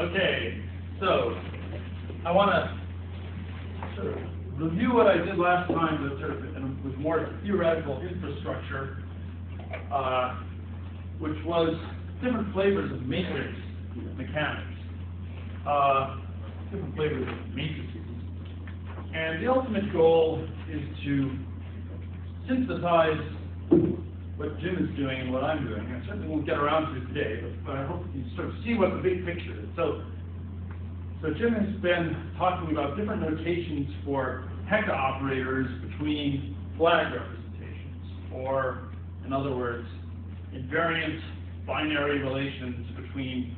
Okay, so I want to sort of review what I did last time, but sort of with more theoretical infrastructure, which was different flavors of matrix mechanics, different flavors of matrices. And the ultimate goal is to synthesize what Jim is doing and what I'm doing. I certainly won't get around to it today, but I hope you sort of see what the big picture is. So Jim has been talking about different notations for Hecke operators between flag representations, or, in other words, invariant binary relations between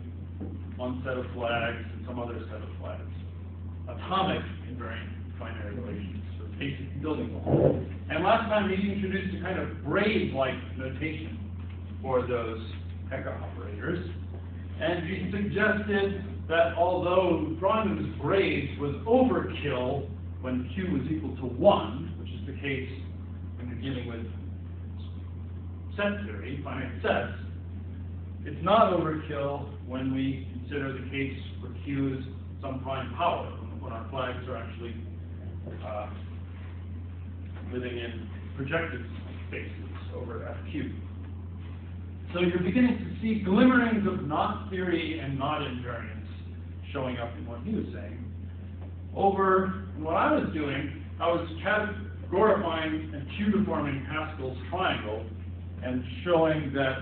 one set of flags and some other set of flags. Atomic invariant binary relations, so basic building blocks. And last time we introduced a kind of braid-like notation for those Hecke operators. And we suggested that although drawing them as braids was overkill when Q was equal to 1, which is the case when you're dealing with set theory, finite sets, it's not overkill when we consider the case where Q is some prime power, when our flags are actually living in projective spaces over FQ. So you're beginning to see glimmerings of knot theory and knot invariance showing up in what he was saying. Over in what I was doing, I was categorifying and Q-deforming Pascal's triangle and showing that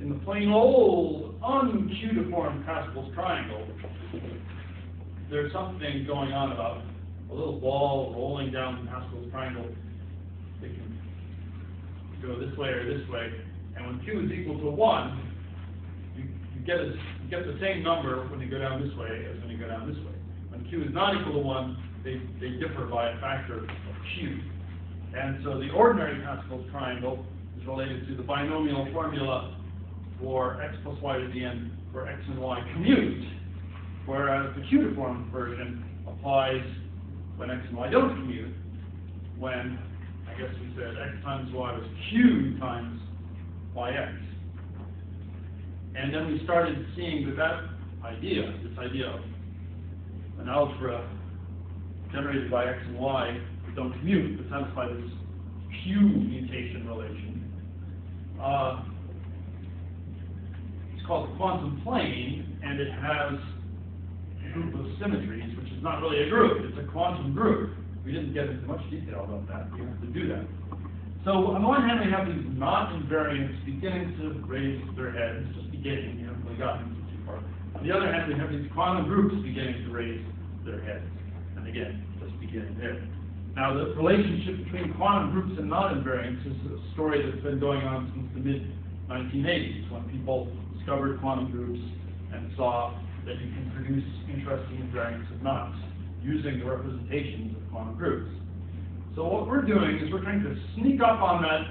in the plain old un-Q-deformed Pascal's triangle, there's something going on about a little ball rolling down Pascal's triangle. It can go this way or this way, and when Q is equal to 1, you get the same number when you go down this way as when you go down this way. When Q is not equal to 1, they differ by a factor of Q. And so the ordinary Pascal's triangle is related to the binomial formula for x plus y to the n for x and y commute, whereas the Q-deformed version applies when x and y don't commute, when, I guess we said, x times y was Q times yx. And then we started seeing that idea, this idea of an algebra generated by x and y that don't commute, but satisfy this Q mutation relation. It's called the quantum plane, and it has a group of symmetries, which is not really a group, it's a quantum group. We didn't get into much detail about that. We have to do that. So on the one hand, we have these knot invariants beginning to raise their heads, just beginning, we haven't really gotten into too far. On the other hand, we have these quantum groups beginning to raise their heads. And again, just beginning there. Now, the relationship between quantum groups and knot invariants is a story that's been going on since the mid-1980s, when people discovered quantum groups and saw that you can produce interesting invariants of knots using the representations of quantum groups. So what we're doing is we're trying to sneak up on that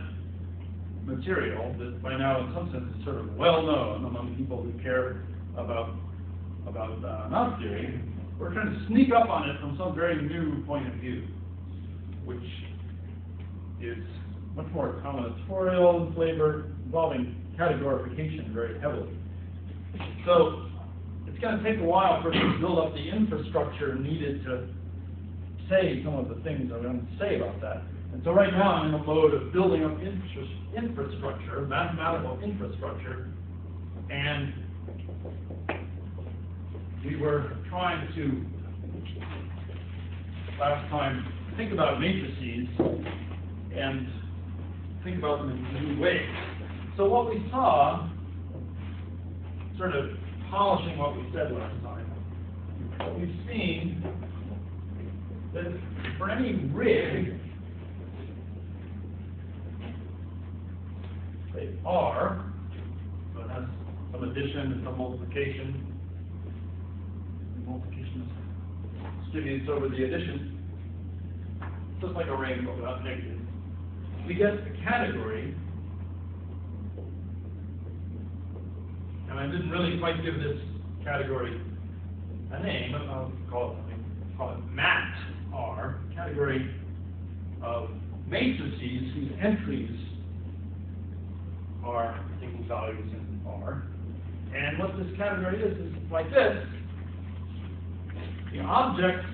material that by now in some sense is sort of well known among people who care about knot theory. We're trying to sneak up on it from some very new point of view, which is much more combinatorial in flavor, involving categorification very heavily. So it's going to take a while for us to build up the infrastructure needed to say some of the things I'm going to say about that. And so right now I'm in the mode of building up infrastructure, mathematical infrastructure, and we were trying to, last time, think about matrices and think about them in new ways. So what we saw, sort of polishing what we said last time, what we've seen that for any rig, say R, so it has some addition and some multiplication. The multiplication distributes over the addition, just like a ring but without negative. We get a category, and I didn't really quite give this category a name, I'll call it mat R, category of matrices whose entries are equal values in R. And And what this category is like this. The objects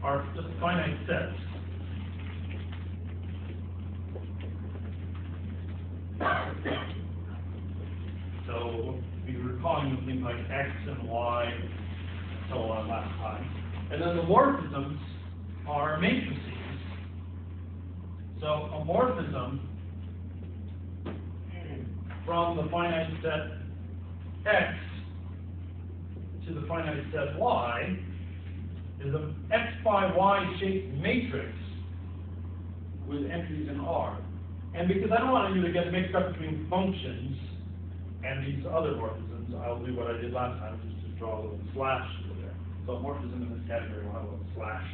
are just finite sets. So we were calling them things like X and Y and so on last time. And then the morphisms are matrices. So a morphism from the finite set X to the finite set Y is an X by Y shaped matrix with entries in R. And because I don't want you to get mixed up between functions and these other morphisms, I'll do what I did last time, which is to draw a little slash over there. So a morphism in this category will have a little slash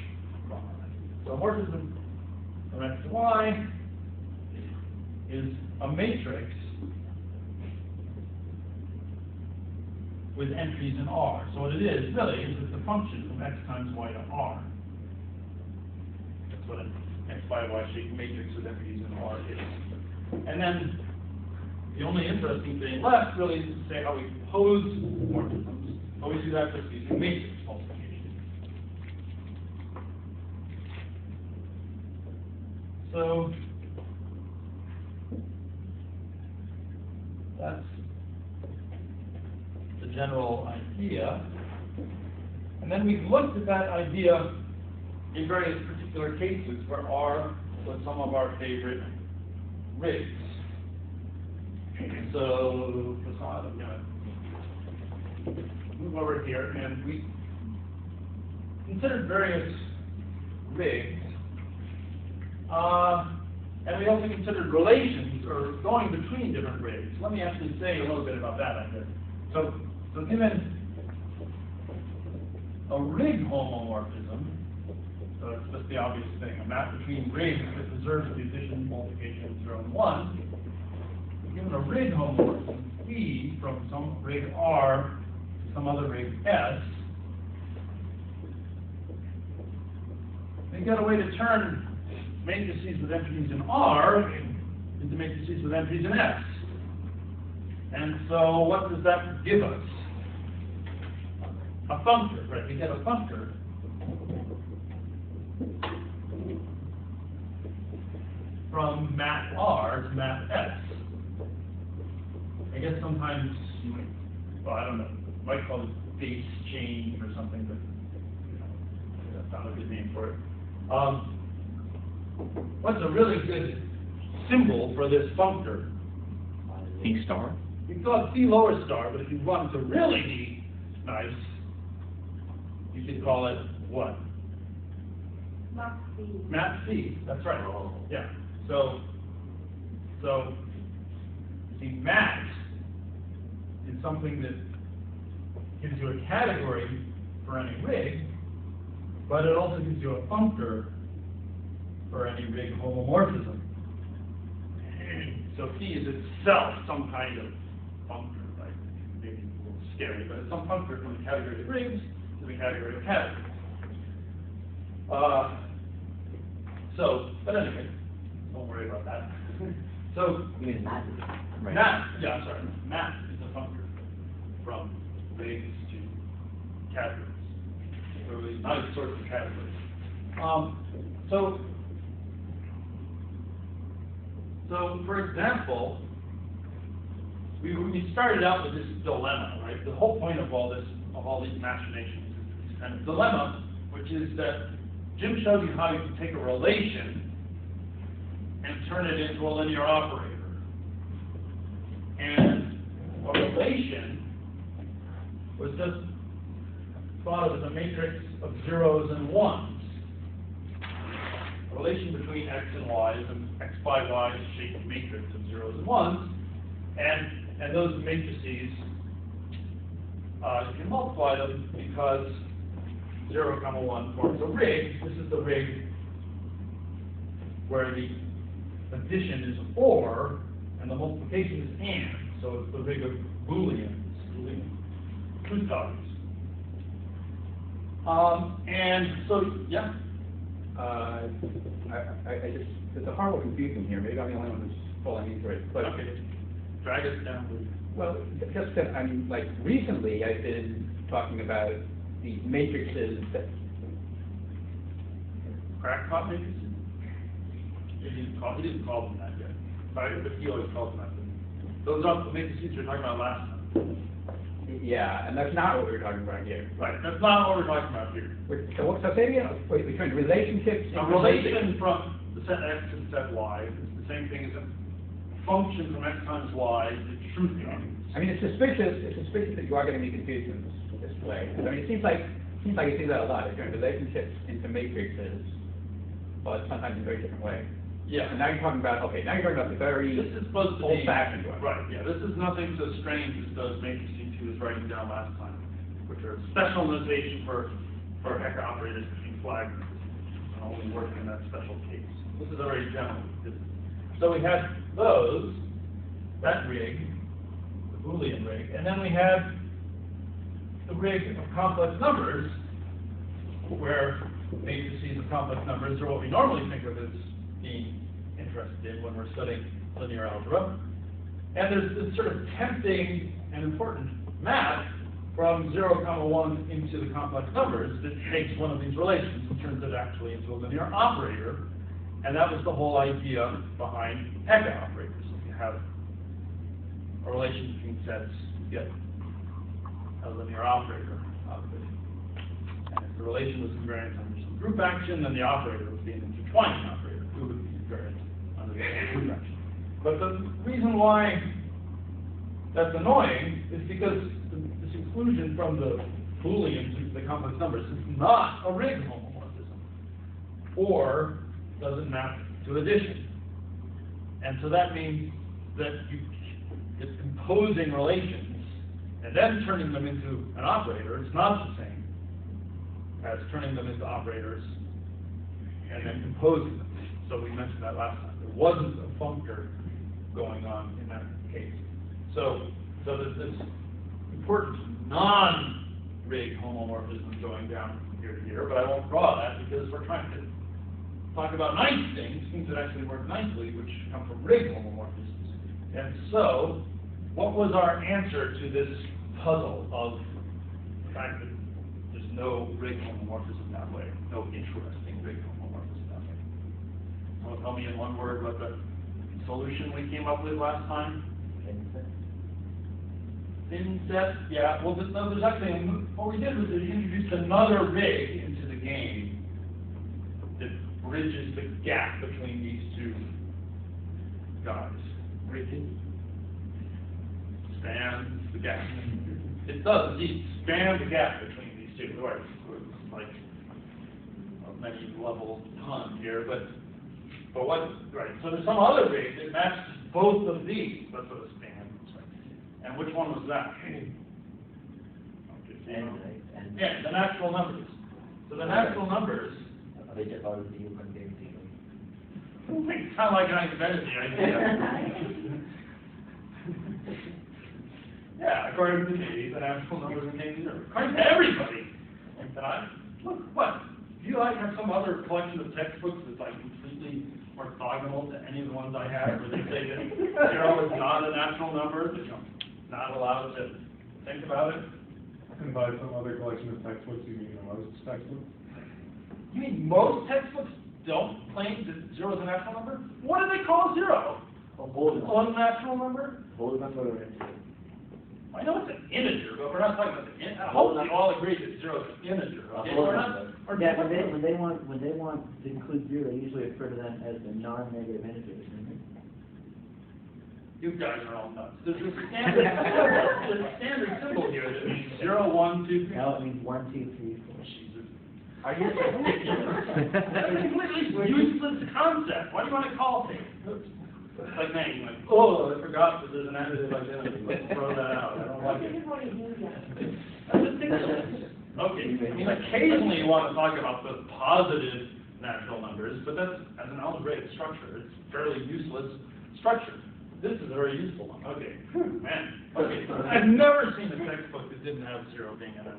from it. So a morphism from X to Y is a matrix with entries in R. So what it is, really, is it's a function from X times Y to R. That's what an X by Y shaped matrix with entries in R is. And then the only interesting thing left really is to say how we pose morphisms. How we do that just using matrix multiplication. So that's the general idea. And then we've looked at that idea in various particular cases where R was some of our favorite rigs. So, I'm going to move over here, and we considered various rigs, and we also considered relations, or going between different rigs. Let me actually say a little bit about that idea. So given a rig homomorphism, so it's just the obvious thing, a map between rigs that preserves the addition, multiplication of 0 and 1, given a rig homomorphism, P from some rig R to some other rig S, we get a way to turn matrices with entries in R into matrices with entries in S. And so what does that give us? A functor, right? We get a functor from map R to map S. I guess sometimes you might, well, I don't know, you might call it base chain or something, but you know, that's not a good name for it. What's a really good symbol for this functor? C star? We call it C lower star, but if you want to really be nice, you could call it what? Map C. Map C, that's right. Oh. Yeah. So see, map is something that gives you a category for any rig, but it also gives you a functor for any rig homomorphism. So P is itself some kind of functor, right? Maybe a little scary, but it's some functor from the category of rigs to the category of categories. But anyway, don't worry about that. So, You mean map? Right. map, yeah, I'm sorry, map is a functor from rigs to categories, or at least not sorts of categories. So for example, we started out with this dilemma, right? The whole point of all these machinations is this kind of dilemma, which is that Jim showed you how you can take a relation and turn it into a linear operator. And a relation was just thought of as a matrix of zeros and ones. A relation between x and y is an x by y shaped matrix of zeros and ones, and those matrices, you can multiply them because 0, 1 forms a rig. This is the rig where the addition is OR and the multiplication is AND. So it's the rig of Boolean truth values. And so, yeah. I just, it's a horrible confusion here. Maybe I'm the only one who's falling into it. But Okay. Drag us down, please. Well, just that, I mean, like, recently I've been talking about these matrices that, Crackpot matrices? He didn't call them that yet, but he always calls them that. Those are the matrices you were talking about last time. yeah, and that's not what we were talking about here. Right, that's not what we're talking about here. So say again, between relationships. A relation from the set x to the set y is the same thing as a function from x times y is the truth value. I mean, it's suspicious that you are getting me confused in this way. I mean, it seems like you see that a lot. If you're in relationships into matrices, but sometimes in very different ways. Yeah. And now you're talking about, okay, now you're talking about the very This is supposed to be old-fashioned one. Right, yeah, this is nothing so strange as those matrices he was writing down last time, which are special notation for Hecke operators between flags and only work in that special case. This is a very general. So we had those, that rig, the Boolean rig, and then we had the rig of complex numbers, where matrices of complex numbers are what we normally think of as being interested in when we're studying linear algebra. And there's this sort of tempting and important map from 0, 1 into the complex numbers that takes one of these relations and turns it actually into a linear operator. And that was the whole idea behind Hecke operators. If you have a relation between sets, you get a linear operator out of it. And if the relation was invariant under some group action, then the operator would be an intertwining operator, who would be invariant under the group action. But the reason why that's annoying is because this exclusion from the Boolean to the complex numbers is not a rig homomorphism, or doesn't map to addition. And so that means that it's composing relations and then turning them into an operator. It's not the same as turning them into operators and then composing them. So we mentioned that last time. There wasn't a functor going on in that case. So there's this important non-rig homomorphism going down from here to here, but I won't draw that because we're trying to talk about nice things that actually work nicely, which come from rig homomorphisms. And so, what was our answer to this puzzle of the fact that there's no rig homomorphism that way, no interesting rig homomorphism that way? Someone tell me in one word what the solution we came up with last time? Thin set, yeah. Well, there's actually, what we did was we introduced another rig into the game that bridges the gap between these two guys. Bridges? Spans the gap. It does indeed span the gap between these two. Right. It's like a many level pun here, but what? Right. So there's some other rig that matches both of these, but for the span. And which one was that? Yeah, the natural numbers. So the natural numbers. They just all the you contain zero. It sounds like I invented the idea. Yeah, according to me, the natural numbers contain zero. According to everybody. Look, what? Do you have some other collection of textbooks that's like completely orthogonal to any of the ones I have, where they say that zero is not a natural number, that you're not allowed to think about it? And by some other collection of textbooks, you mean the most textbooks? You mean most textbooks don't claim that zero is a natural number? What do they call zero? A whole number. Unnatural number? Whole number. I know it's an integer, but we're not talking about the integer. I hope we all agree that zero is an integer. Okay? We're not, Yeah, when they want to include zero, they usually refer to them as the non-negative integers. You guys are all nuts. There's a standard symbol here that means 0, 1, 2, 3. No, it means 1, 2, 3, 4. Jesus. Are you? That's a completely useless concept. What do you want to call things? It's like saying, like, oh, I forgot that there's an additive identity. Let's throw that out. I don't like it. That's ridiculous. Okay, I mean, occasionally you want to talk about the positive natural numbers, but that's, as an algebraic structure, it's a fairly useless structure. This is a very useful one. Okay, man. Okay, I've never seen a textbook that didn't have zero being in it.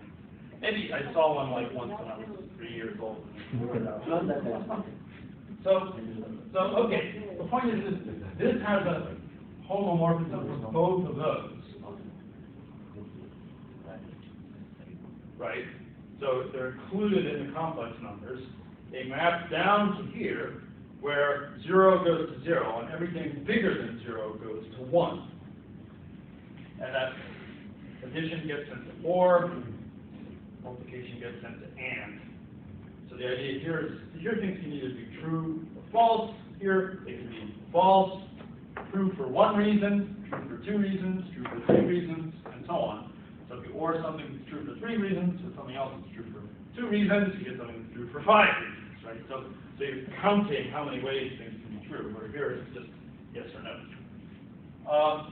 Maybe I saw one like once when I was 3 years old. So okay, the point is this has a homomorphism for both of those. right? So they're included in the complex numbers. They map down to here, where 0 goes to 0, and everything bigger than 0 goes to 1. And that addition gets sent to OR, multiplication gets sent to AND. So the idea here is, here things can either be true or false. Here they can be false, true for one reason, true for two reasons, true for three reasons, and so on. So if you OR something that's true for 3 reasons, or something else that's true for 2 reasons, you get something that's true for 5 reasons, right? So you're counting how many ways things can be true, where here it's just yes or no.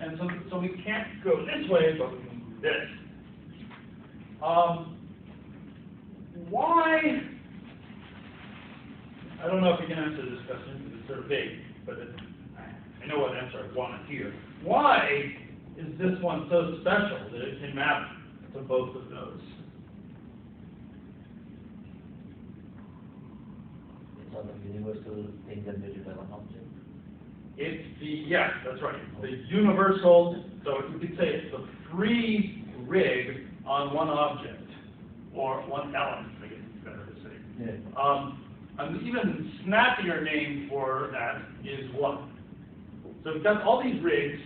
And so we can't go this way, but we can do this. Why? I don't know if you can answer this question because it's sort of big, but I know what answer I want to hear. Why is this one so special that it can map to both of those? It's sort of universal thing that they develop object. It's yes, that's right. The universal, so you could say it's the free rig on one object, or one element, I guess it's better to say. Yeah. An even snappier name for that is what? So we've got all these rigs.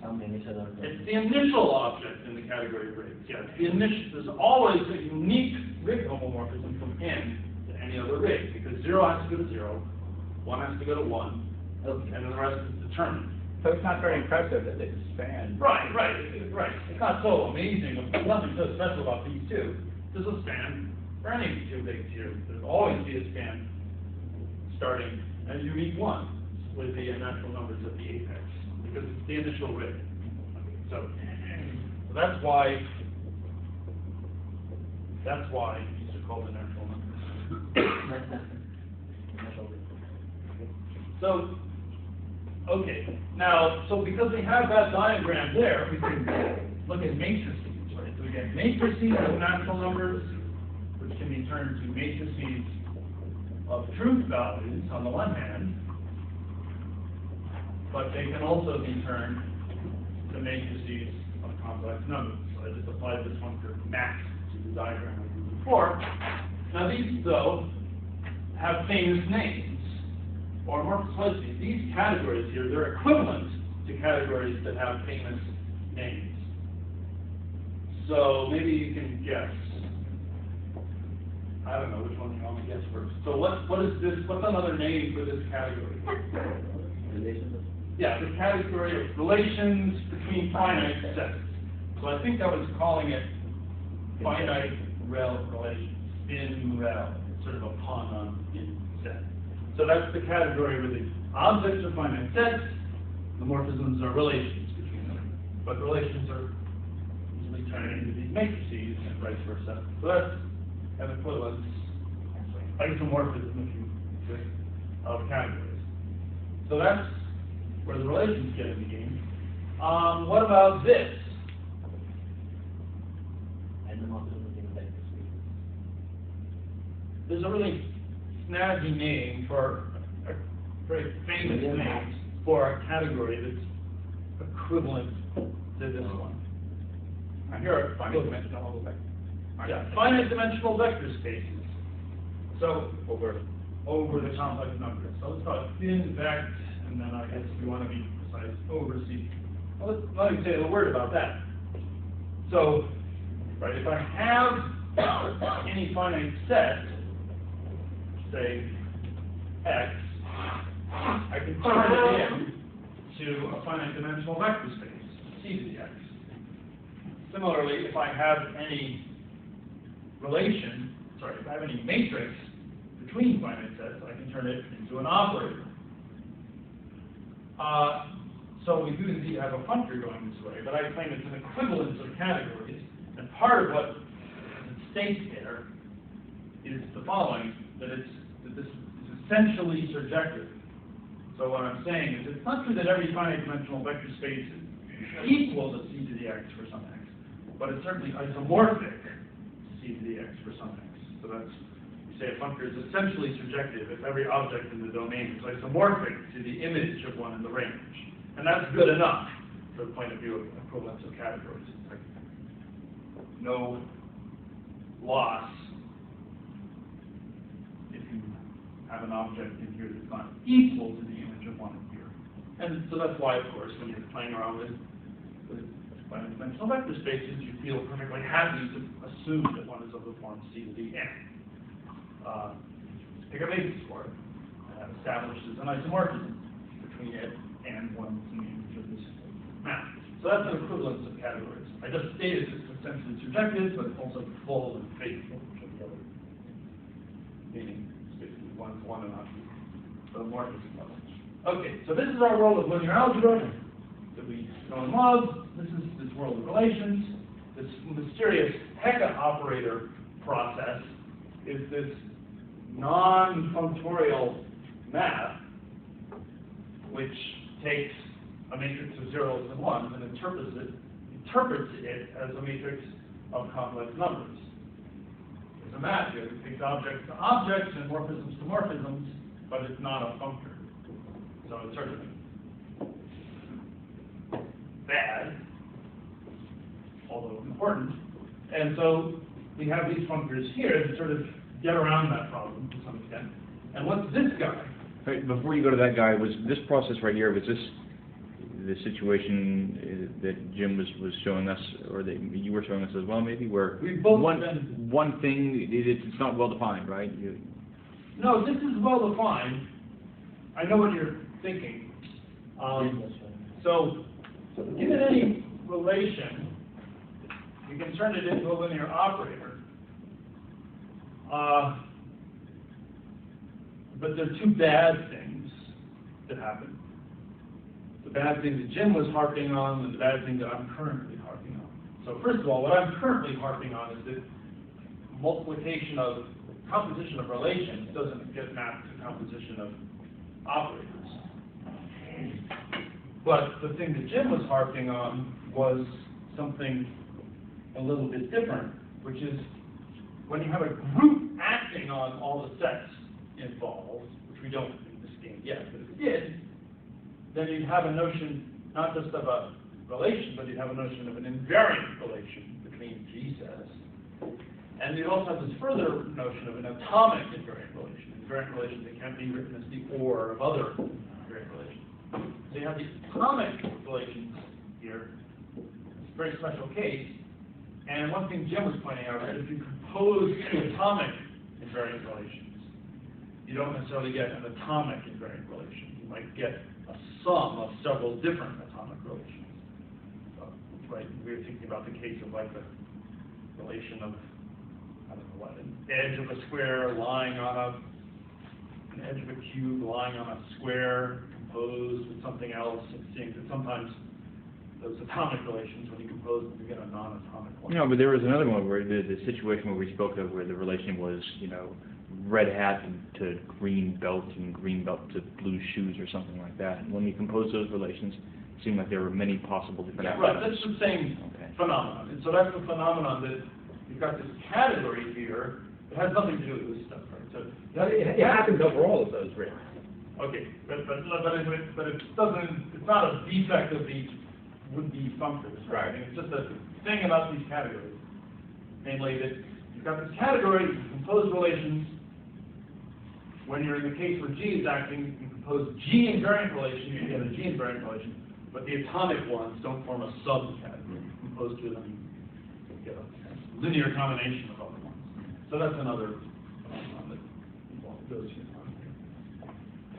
Some initial or It's the initial object in the category of rigs. Yeah, it's the initial. There's always a unique rig homomorphism from n to any other rig, because 0 has to go to 0, 1 has to go to 1, Okay. and then the rest is determined. So it's not very impressive that they span. Right. It's not so amazing. There's nothing so special about these two. There's a span for any two rigs here. There'll always be a span starting at a unique one with the natural numbers at the apex, because it's the initial rig. So that's why these are called the natural numbers. So, okay, now, so because we have that diagram there, we can look at matrices, right? So we get matrices of natural numbers, which can be turned to matrices of truth values on the one hand, but they can also be turned to matrices of complex numbers. So I just applied this one for max to the diagram I used before. Now these, though, have famous names. Or more precisely, these categories here, they're equivalent to categories that have famous names. So maybe you can guess. I don't know which one you want to guess first. So what is this? What's another name for this category? Relations. Yeah, the category of relations between finite sets. So I think I was calling it finite rel relations. In rel, sort of a pun on in set. So that's the category where the objects are finite sets, the morphisms are relations between them. But relations are usually turned into these matrices and vice versa. So that's an equivalence, isomorphism, if you will, of categories. So that's where the relations get in the game. What about this? There's a really snazzy name for a very famous name for a category that's equivalent to this one. Now here are Finite-dimensional vector. finite-dimensional vector spaces. So over the complex numbers. So let's call it thin vect, and then I guess if we want to be precise, over C. Well, let me say a word about that. So, right, if I have any finite set, say X, I can turn it into a finite dimensional vector space, C to the X. Similarly, if I have any relation, if I have any matrix between finite sets, I can turn it into an operator. So we do indeed have a functor going this way, but I claim it's an equivalence of categories, and part of what is at stake there is the following, that this is essentially surjective. So what I'm saying is it's not true that every finite dimensional vector space is equal to C to the X for some X, but it's certainly isomorphic to C to the X for some X. So that's, you say a functor is essentially surjective if every object in the domain is isomorphic to the image of one in the range. And that's good enough from the point of view of equivalence of categories. no loss if you have an object in here that's not equal to the image of one in here. And so that's why, of course, when you're playing around with finite-dimensional vector spaces, you feel perfectly happy to assume that one is of the form C to the n. Pick a basis for it, and that establishes an isomorphism between it and one that's in the image of this map. So that's an equivalence of categories. I just stated it's essentially surjective, but it's also full and faithful to the other. Meaning, basically, one's one and not the morphism level. Okay, so this is our world of linear algebra that we know and love. This is this world of relations. This mysterious Hecke operator process is this non-functorial map which takes a matrix of zeros and ones and interprets it as a matrix of complex numbers. It's a map here that takes objects to objects and morphisms to morphisms, but it's not a functor. So it's certainly bad, although important. And so we have these functors here that sort of get around that problem to some extent. And what's this guy? Right, before you go to that guy, was this process right here, was this the situation that Jim was showing us, or that you were showing us as well, maybe, where We've both one thing, it's not well defined, right? No, this is well defined. I know what you're thinking. So, given any relation, you can turn it into a linear operator. But there are two bad things that happen. The bad thing that Jim was harping on and the bad thing that I'm currently harping on. So first of all, what I'm currently harping on is that multiplication of composition of relations doesn't get mapped to composition of operators. But the thing that Jim was harping on was something a little bit different, which is when you have a group acting on all the sets involved, which we don't in this game yet, but if it did, then you'd have a notion not just of a relation, but you'd have a notion of an invariant relation between G sets. And you'd also have this further notion of an atomic invariant relation, an invariant relation that can be written as the OR of other invariant relations. So you have these atomic relations here. It's a very special case. And one thing Jim was pointing out is if you compose two atomic invariant relations, you don't necessarily get an atomic invariant relation. You might get a sum of several different atomic relations. So, right, we were thinking about the case of like the relation of, I don't know what, an edge of a square lying on an edge of a cube lying on a square composed with something else, and seeing that sometimes those atomic relations, when you compose them, you get a non-atomic one. No, but there was another one where the situation where we spoke of where the relation was, red hat to green belt and green belt to blue shoes or something like that. And when we composed those relations, it seemed like there were many possible different Right, that's the same phenomenon. And so that's the phenomenon that you've got this category here that has nothing to do with this stuff, right? So It happens over all of those, really. okay, but it doesn't. It's not a defect of the would-be functors. Right. I mean, it's just a thing about these categories, namely that you've got this category, you compose relations. When you're in the case where G is acting, you compose G-invariant relation, you get a G-invariant relation, but the atomic ones don't form a subcategory. You compose to them, you get a linear combination of other ones. So that's another phenomenon that goes here.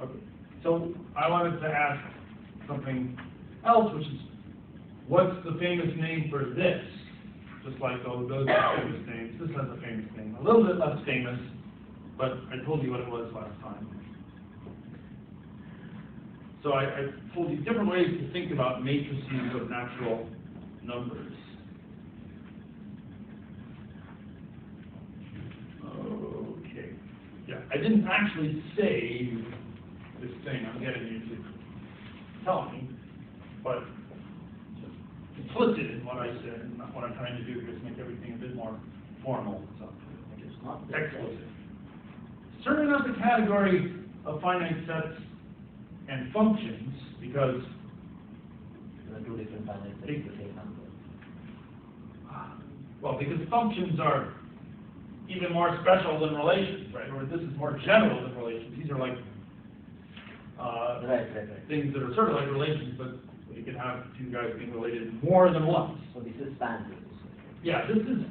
Okay. So I wanted to ask something else, which is, what's the famous name for this? Just like those are famous names. This has a famous name. A little bit less famous, but I told you what it was last time. So I told you different ways to think about matrices of natural numbers. Okay. Yeah, I didn't actually say this thing I'm getting you to tell me, but implicit in what I said, and what I'm trying to do here is make everything a bit more formal. So I guess not explicit. Certainly not the category of finite sets and functions, because There are two different finite sets, the same number. Well, because functions are even more special than relations, right? Or this is more general than relations. These are like Right. things that are sort of like relations, but you can have two guys being related more than once. So this is span. Yeah, this is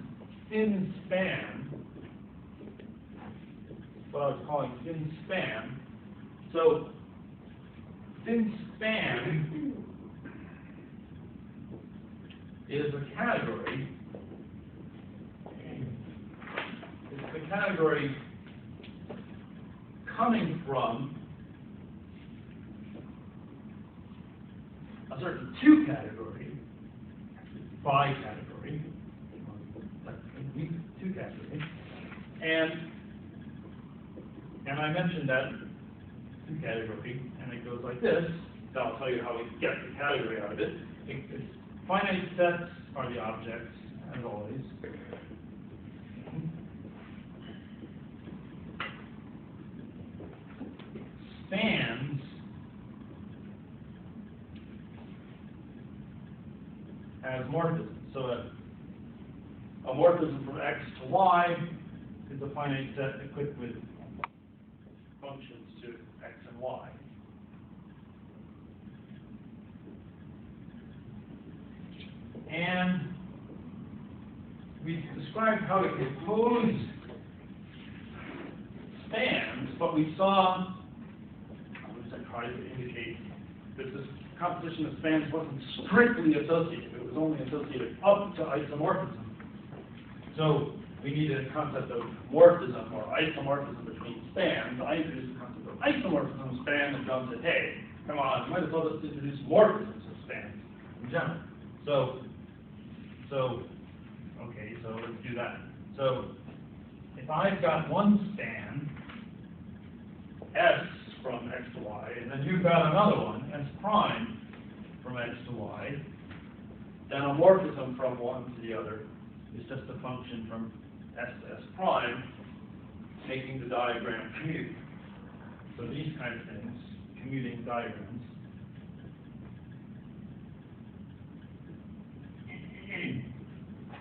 thin span. What I was calling thin span. So thin span is a category. It's the category coming from a certain two category, bi-category, two category, and I mentioned that two category, and it goes like this. So I'll tell you how we get the category out of it. It's finite sets are the objects, as always. Spans as morphisms. So a morphism from X to Y is a finite set equipped with functions to X and Y. And we described how to compose spans, but we saw, which I tried to indicate, that this composition of spans wasn't strictly associated. It was only associated up to isomorphism. So we needed a concept of morphism or isomorphism between spans. I introduced the concept of isomorphism of spans, and John said, hey, come on, might as well just introduce morphisms of spans in general. Okay, so let's do that. So if I've got one span, S from X to Y, and then you've got another one, S prime from X to Y, then a morphism from one to the other is just a function from S to S prime, making the diagram commute. So these kind of things, commuting diagrams.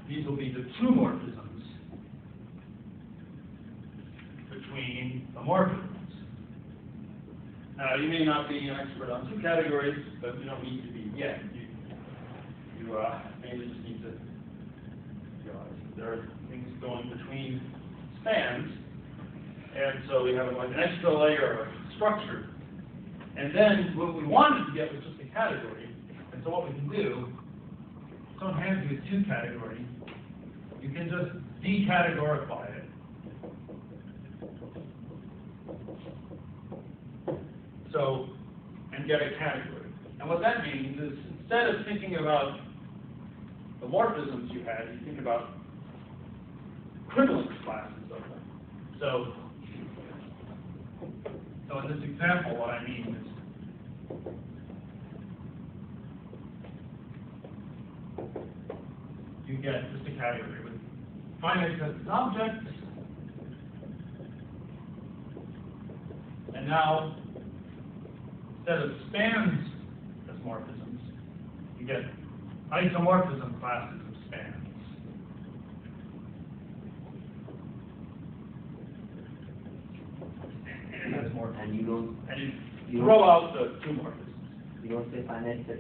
These will be the two morphisms between the morphisms. Now, you may not be an expert on two categories, but you don't need to be yet. You mainly just need to realize that there are things going between spans, and so we have like an extra layer of structure. And then what we wanted to get was just a category. And so what we can do, don't have you a two category. You can just decategorify it. So, and get a category. And what that means is instead of thinking about the morphisms you had, you think about equivalence classes of them. So in this example, what I mean is you get just a category with finite sets of objects, and now instead of spans as morphisms, you get isomorphism classes of spans. And that's more. And you don't. And you throw out the two morphisms. You don't say finite sets.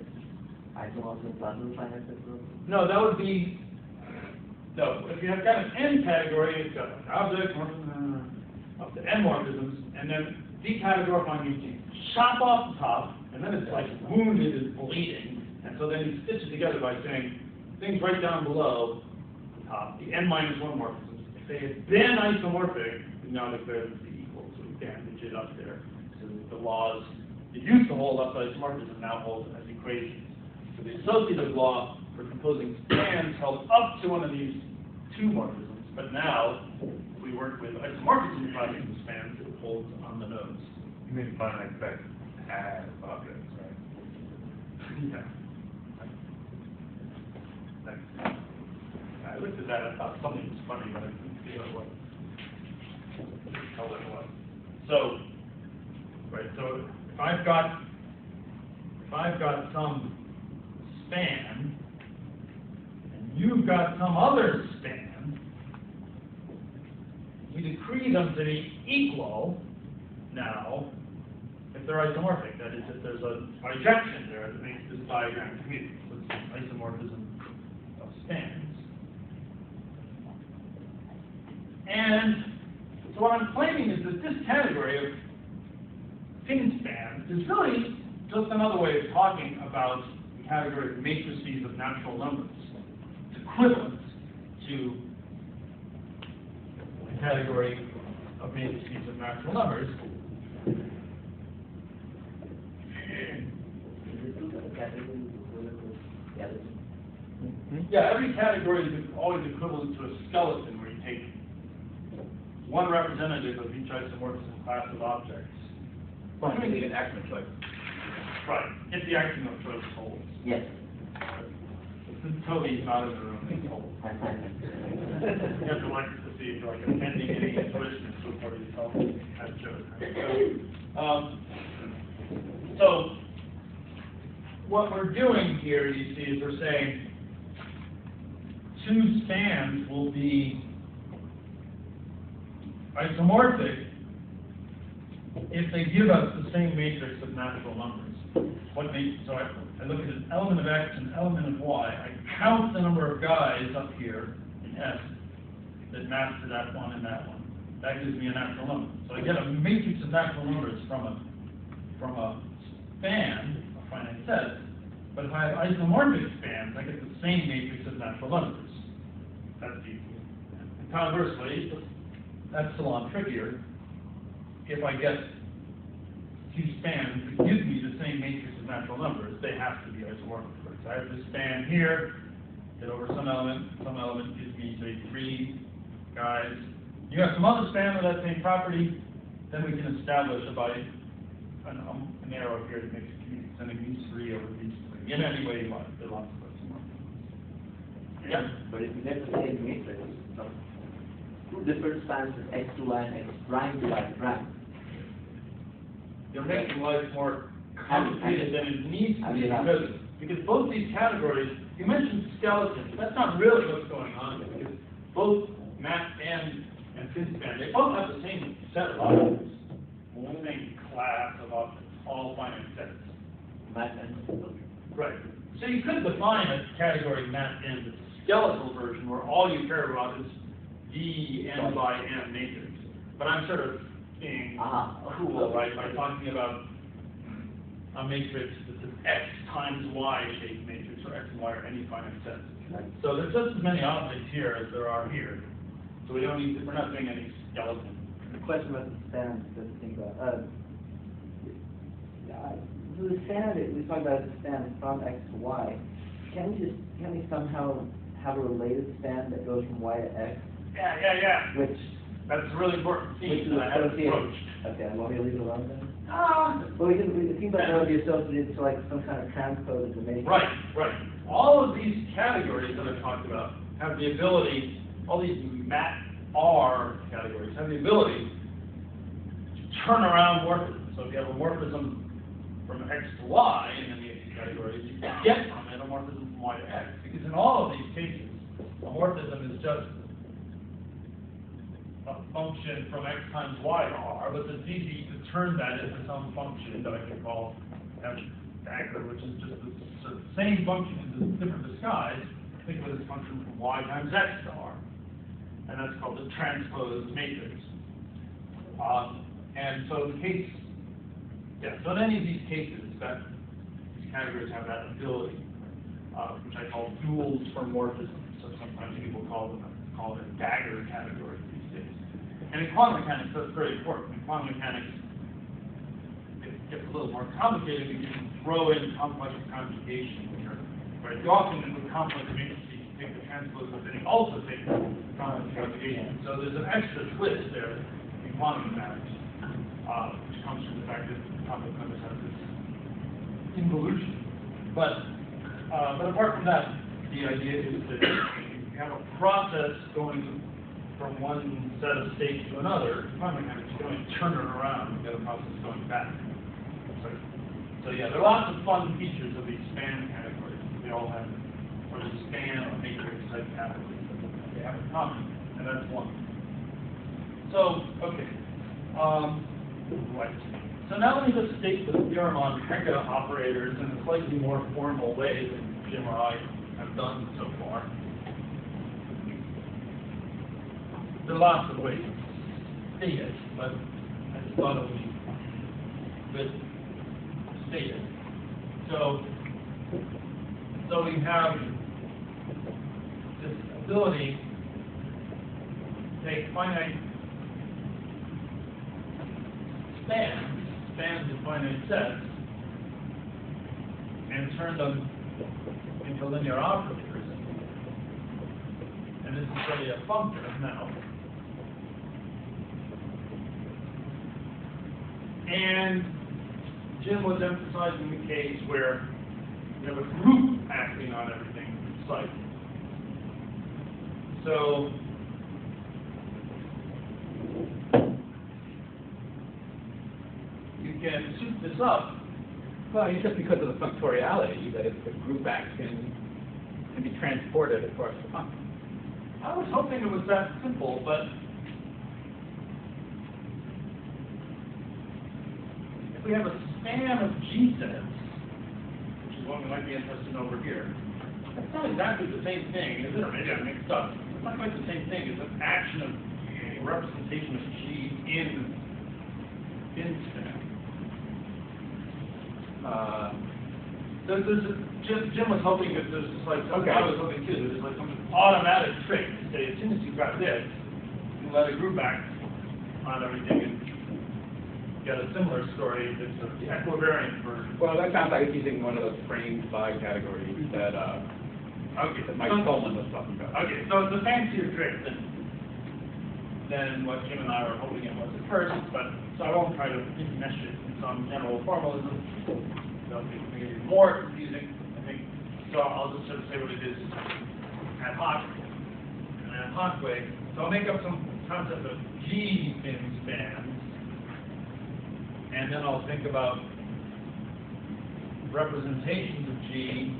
Isomorphism classes of finite sets. No, that would be. No, if you have got an n category, it's got an object up to n morphisms, and then decategorifying means you chop off the top, and then it's like wounded and bleeding, and so then you stitch it together by saying things right down below the top, the n minus one morphisms. If they had been isomorphic, we now declare them to be equal, so we bandage it up there. So the laws that used to hold up isomorphism now hold as equations. So the associative law for composing spans held up to one of these two morphisms, but now we work with isomorphism classes of spans that holds on the nodes. You mean finite sets as objects, right? Yeah. I looked at that, I thought something was funny, but I couldn't see what it was. So, right, so if I've got some span, and you've got some other span. We decree them to be equal now if they're isomorphic. That is, if there's a bijection there that makes this diagram commute. So it's an isomorphism of spans. And so what I'm claiming is that this category of thin span is really just another way of talking about the category of matrices of natural numbers. It's equivalent to the category of matrices of natural numbers. Yeah, every category is always equivalent to a skeleton where you take one representative of each isomorphism class of objects. Well, you need an axiom of choice. Right, if the axiom of choice holds. Yes. Since Toby's not in the room, it's holds. You have to like to see if you're like attending any intuition before you tell me how to show it. So, what we're doing here, you see, is we're saying two spans will be isomorphic if they give us the same matrix of natural numbers. So I look at an element of X and an element of Y. I count the number of guys up here in S that match to that one and that one. That gives me a natural number. So I get a matrix of natural numbers from a span, a finite set. But if I have isomorphic spans, I get the same matrix of natural numbers. That's easy. And conversely, epsilon trickier. If I get two spans that give me the same matrix of natural numbers, they have to be isomorphic. So I have this span here, get over some element gives me, say, 3 guys. You have some other span with that same property, then we can establish an arrow here that makes it commute, sending these 3 over these 3, in any way you want. There are lots of isomorphisms. Yeah? But if you get the same matrix, so two different spans of x to y and x prime to y prime. You're making life more complicated than it needs to be, because both these categories, you mentioned skeletons, that's not really what's going on here, because both mat span and thin span, they both have the same set of objects, the same class of objects, all finite sets. Mat and Right. So you could define a category mat n that's a skeletal version where all you care about is the n by n matrix. But I'm sort of being cool, right, by talking about a matrix that's an x times y shaped matrix, or x and y are any finite sets. So there's just as many objects here as there are here. So we're not doing any skeleton. the question about the span to think about. So the span that we talked about is the span from x to y. Can we somehow have a related span that goes from y to x? Yeah. Which That's a really important which theme is that I haven't associated. approached. Okay, want me to leave it alone then? Well, It seems like that would be associated to like some kind of transpose of the matrix. Right. All of these categories that I talked about have the ability, all these mat R categories have the ability to turn around morphisms. So if you have a morphism from X to Y in any of these categories, you can get from it a morphism from Y to X. Because in all of these cases, a morphism is just a function from X times Y to R, but it's easy to turn that into some function that I can call F dagger, which is just the sort of same function in different disguise. Think of it as a function from Y times X to R. And that's called the transposed matrix. And so in case, so in any of these cases, these categories have that ability, which I call duals for morphisms. So sometimes people call it a dagger category these days. And in quantum mechanics, that's very important. In quantum mechanics, it gets a little more complicated because you can throw in complex conjugation here. Right? You often, with complex matrices, you take the transpose, but then you also take the complex conjugation. So there's an extra twist there in quantum mechanics, which comes from the fact that complex numbers have this involution. But apart from that, the idea is that you have a process going from one set of states to another. Quantum mechanics, you can only turn it around and get a process going back. So yeah, there are lots of fun features of these span categories. They all have or the span of matrix type capitals that they have in common, and that's one. So, okay. Right. So now let me just state the theorem on Hecke operators in a slightly more formal way than Jim or I have done so far. There are lots of ways to state it, but I just thought it would be good to state it. So we have this ability to take finite spans of finite sets, and turn them into linear operators. And this is really a functor now. And Jim was emphasizing the case where you have a group acting on everything in sight. So you can soup this up. Well, it's just because of the functoriality that if the group acts can be transported across the function. I was hoping it was that simple, but if we have a span of G sets, which is what we might be interested in over here, that's not exactly the same thing, is it? Or maybe I mixed up. It's not quite the same thing. It's an action of a representation of G in span. Jim was hoping that there's just like something, I was hoping too, there's like some automatic trick to say as soon as you've got this, you let a group act on everything and get a similar story that's sort of the equivariant version. Well, that sounds like it's using one of those framed by categories that Mike Dolan was talking about. Okay, so it's a fancier trick than what Jim and I were hoping it was at first, but so I won't try to mesh it in some general formalism. That'll make it more confusing, I think. So I'll just sort of say what it is ad hoc, in an ad hoc way. So I'll make up some concept of G in spans, and then I'll think about representations of G.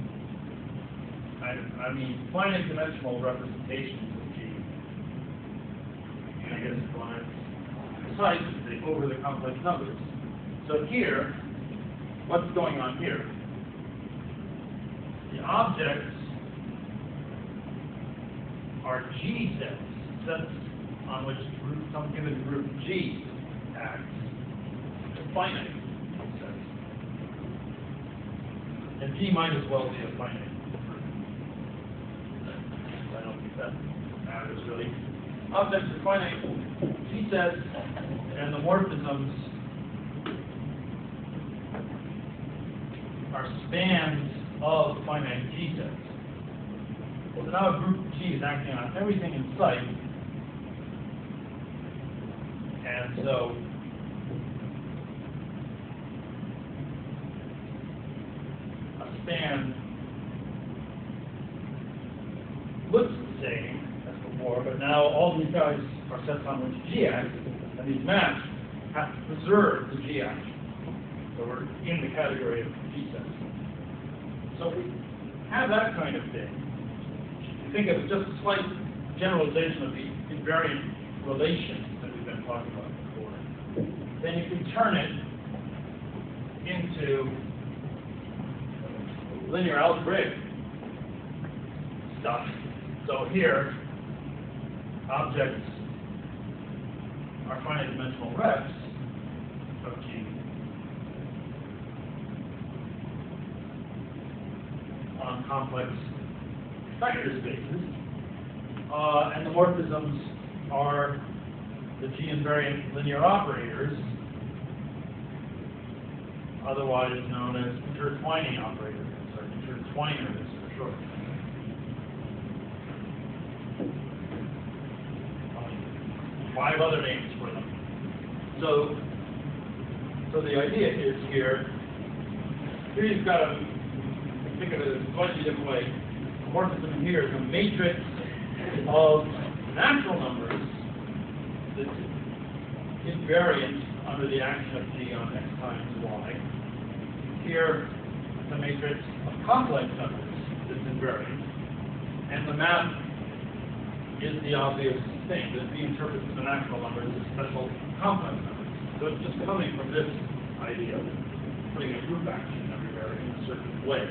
I mean finite-dimensional representations of G. And I guess if you want to precise, they over the complex numbers. So here, what's going on here? The objects are G sets on which some given group G acts. It's finite sets. And G might as well be a finite group. I don't think that matters really. Objects are finite G sets, and the morphisms are spans of finite G sets. So now a group G is acting on everything in sight, and so a span looks the same as before, but now all these guys are sets on which G acts, and these maps have to preserve the G action. So we're in the category of G sets. So if we have that kind of thing, you think of it just a slight generalization of the invariant relations that we've been talking about before, then you can turn it into linear algebraic stuff. So here, objects are finite-dimensional reps of G on complex vector spaces, and the morphisms are the G-invariant linear operators, otherwise known as intertwining operators, or intertwiners for short. 5 other names for them. So the idea is here you've got to think of it in a slightly different way. The morphism here is a matrix of natural numbers that's invariant under the action of G on X times Y. Here, it's a matrix of complex numbers that's invariant. And the map is the obvious thing that we interpret as the natural numbers as special complex numbers. So it's just coming from this idea of putting a group action everywhere in a certain way.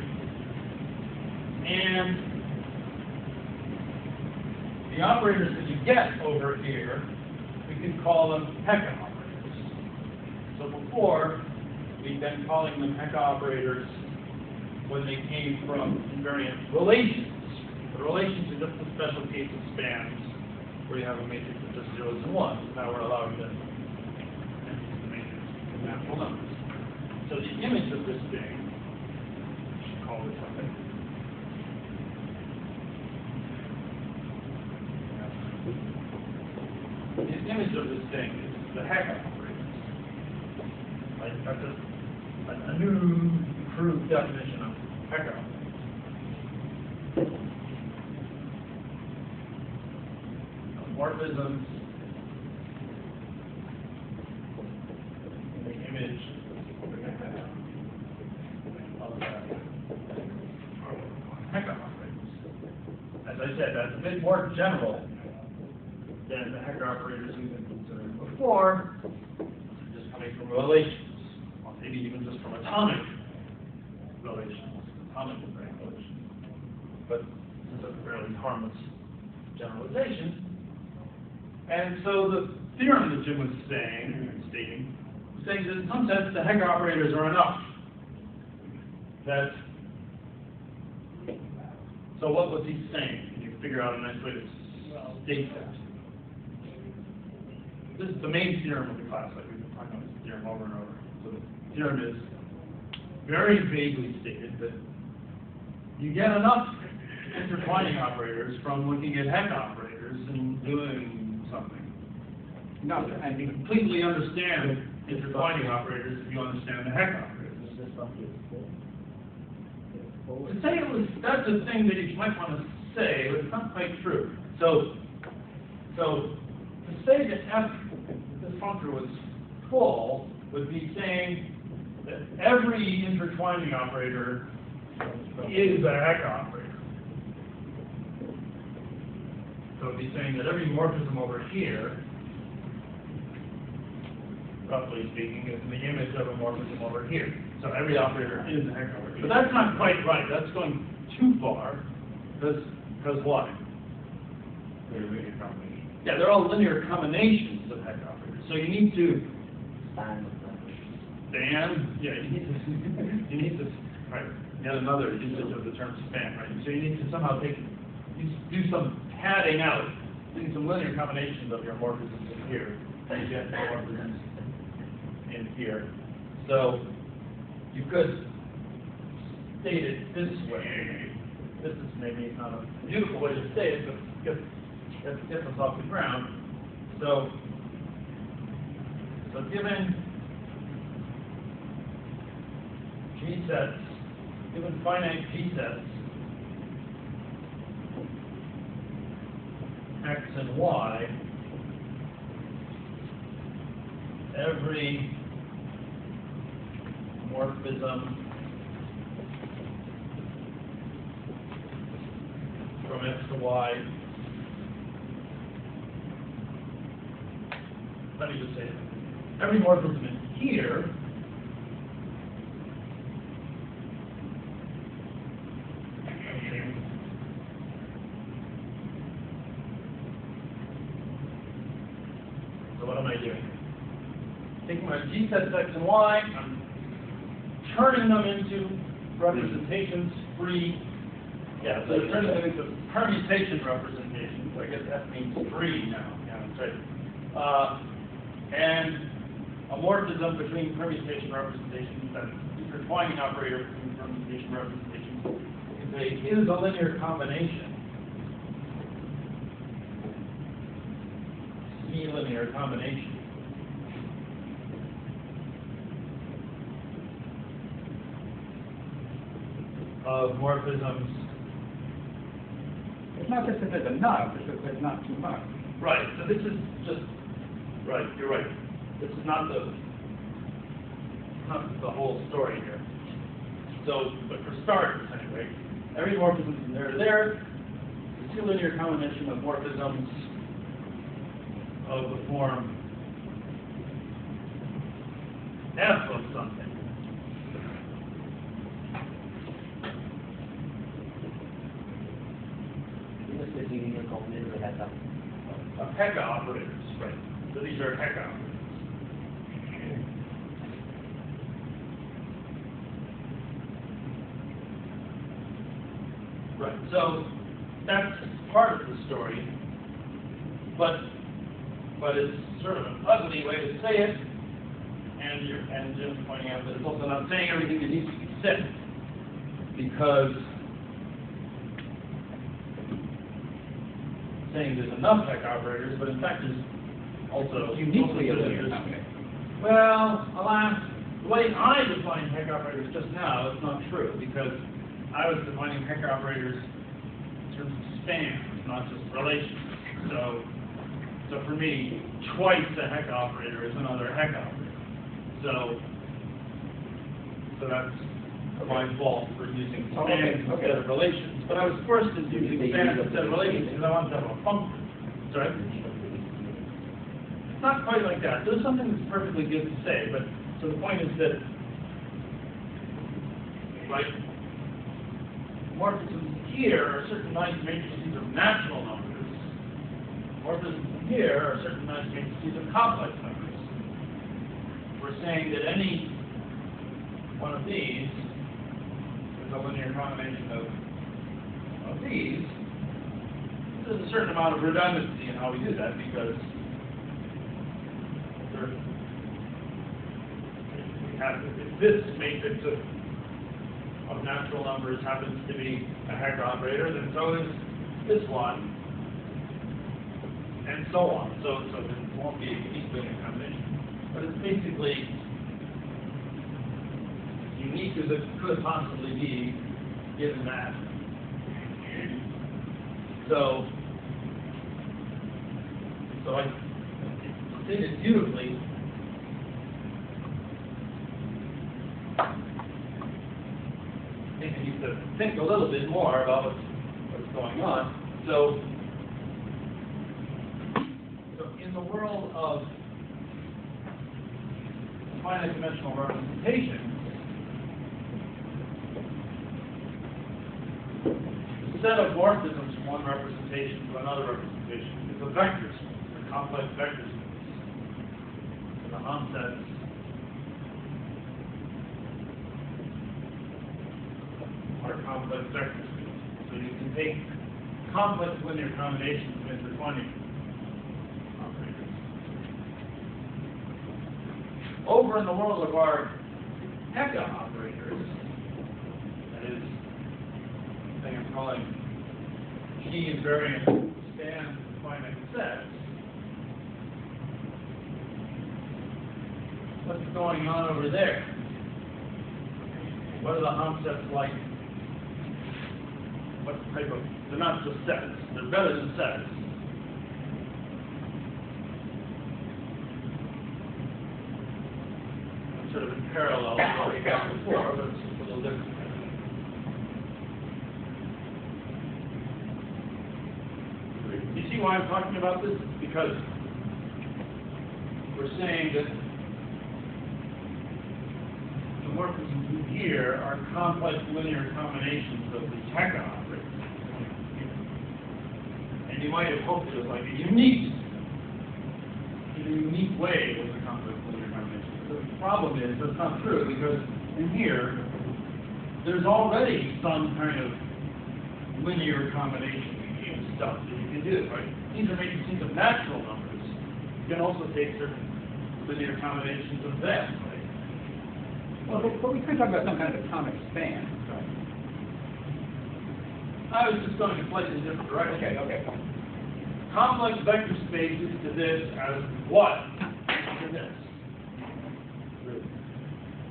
And the operators that you get over here, we can call them Hecke operators. So before, we've been calling them Hecke operators when they came from invariant relations. The relations are just a special case of spans where you have a matrix of just zeros and ones. Now we're allowing to use the matrix of natural numbers. So the image of this thing, we should call this something. The image of this thing is the Hecke operators. Like that's a new improved definition of Hecke operators. Morphisms in the image of Hecke operators. As I said, that's a bit more general than the Hecke operators we've been considering before, just coming from relations, or maybe even just from atomic relations, atomic invariant relations. But this is a fairly harmless generalization. And so the theorem that Jim was stating that in some sense the Hecke operators are enough. That, so what was he saying? Can you figure out a nice way to state that? This is the main theorem of the class. Like we've been talking about this theorem over and over. So the theorem is very vaguely stated that you get enough intertwining operators from looking at Hecke operators and doing something. No, And you completely understand intertwining operators if you understand the Hecke operators. To say it was, that's a thing that you might want to say, but it's not quite true. So to say that f, this functor was full, would be saying that every intertwining operator is a Hecke operator. So it would be saying that every morphism over here, roughly speaking, is the image of a morphism over here. So every operator is a Hecke operator. But that's not quite right. That's going too far. Because why? They're linear combinations. Yeah, they're all linear combinations of Hecke operators. So you need to span. Yeah, you need to right. Yet another usage of the term span, right? So you need to somehow do some padding out, doing some linear combinations of your morphisms in here, and you get morphisms in here. So you could state it this way. This is maybe not a beautiful way to state it, but gets us off the ground. So given G sets, given finite G sets, X and Y, every morphism from X to Y, let me just say it, every morphism in here taking my G sets X and Y, I'm turning them into representations free. Yeah, so turning them into permutation representations. I guess that means free now. Yeah, that's right. And a morphism between permutation representations, that intertwining operator between permutation representations, is a linear combination. C-linear combination. Of morphisms. It's not just that there's enough, it's that there's not too much. Right, so this is just, right, you're right. This is not the whole story here. So, but for starters anyway, every morphism from there to there, two linear combination of morphisms of the form f of something. Of Hecke operators, right? So these are Hecke operators. Right. So that's part of the story, but it's sort of an ugly way to say it, and Jim's pointing out that it's also not saying everything that needs to be said, because saying there's enough Hecke operators, but in fact there's also Uniquely a linear there's- combination. Well, alas, the way I define Hecke operators just now is not true, because I was defining Hecke operators in terms of spans, not just relations. So for me, twice a Hecke operator is another Hecke operator. So that's my fault for using spans instead of relations. But I was forced into using spans instead of relations because I wanted to have a functor. Sorry? It's not quite like that. There's something that's perfectly good to say, but so the point is that, right, morphisms here are certain nice matrices of natural numbers. Morphisms here are certain nice matrices of complex numbers. We're saying that any one of these is a linear combination of these. There's a certain amount of redundancy in how we do that, because if this matrix of natural numbers happens to be a Hecke operator, then so is this one, and so on. So it won't be a unique linear combination. But it's basically unique as it could possibly be given that. So I stated beautifully. I think I need to think a little bit more about what's going on. So in the world of finite-dimensional representation, the set of morphisms from one representation to another representation is a vector space, a complex vector space. The Hom sets are complex vector spaces. So you can take complex linear combinations of intertwining operators. Over in the world of our Hecke operators, that is, the thing I'm calling G-invariant spans of finite sets, what's going on over there? What are the Hom sets like? What type of, they're not just sets, they're better than sets. Sort of in parallel to what we got before, but it's just a little different. You see why I'm talking about this? It's because we're saying that the morphisms here are complex linear combinations of these Hecke operators. And you might have hoped it was like a unique way it was a complex linear combination. The problem is that's not true, because in here there's already some kind of linear combination stuff that you can do, right? These are matrices of natural numbers. You can also take certain linear combinations of them, right? Well, but we could talk about some kind of atomic span. I was just going in a slightly different direction. Okay. Complex vector spaces to this as what to this?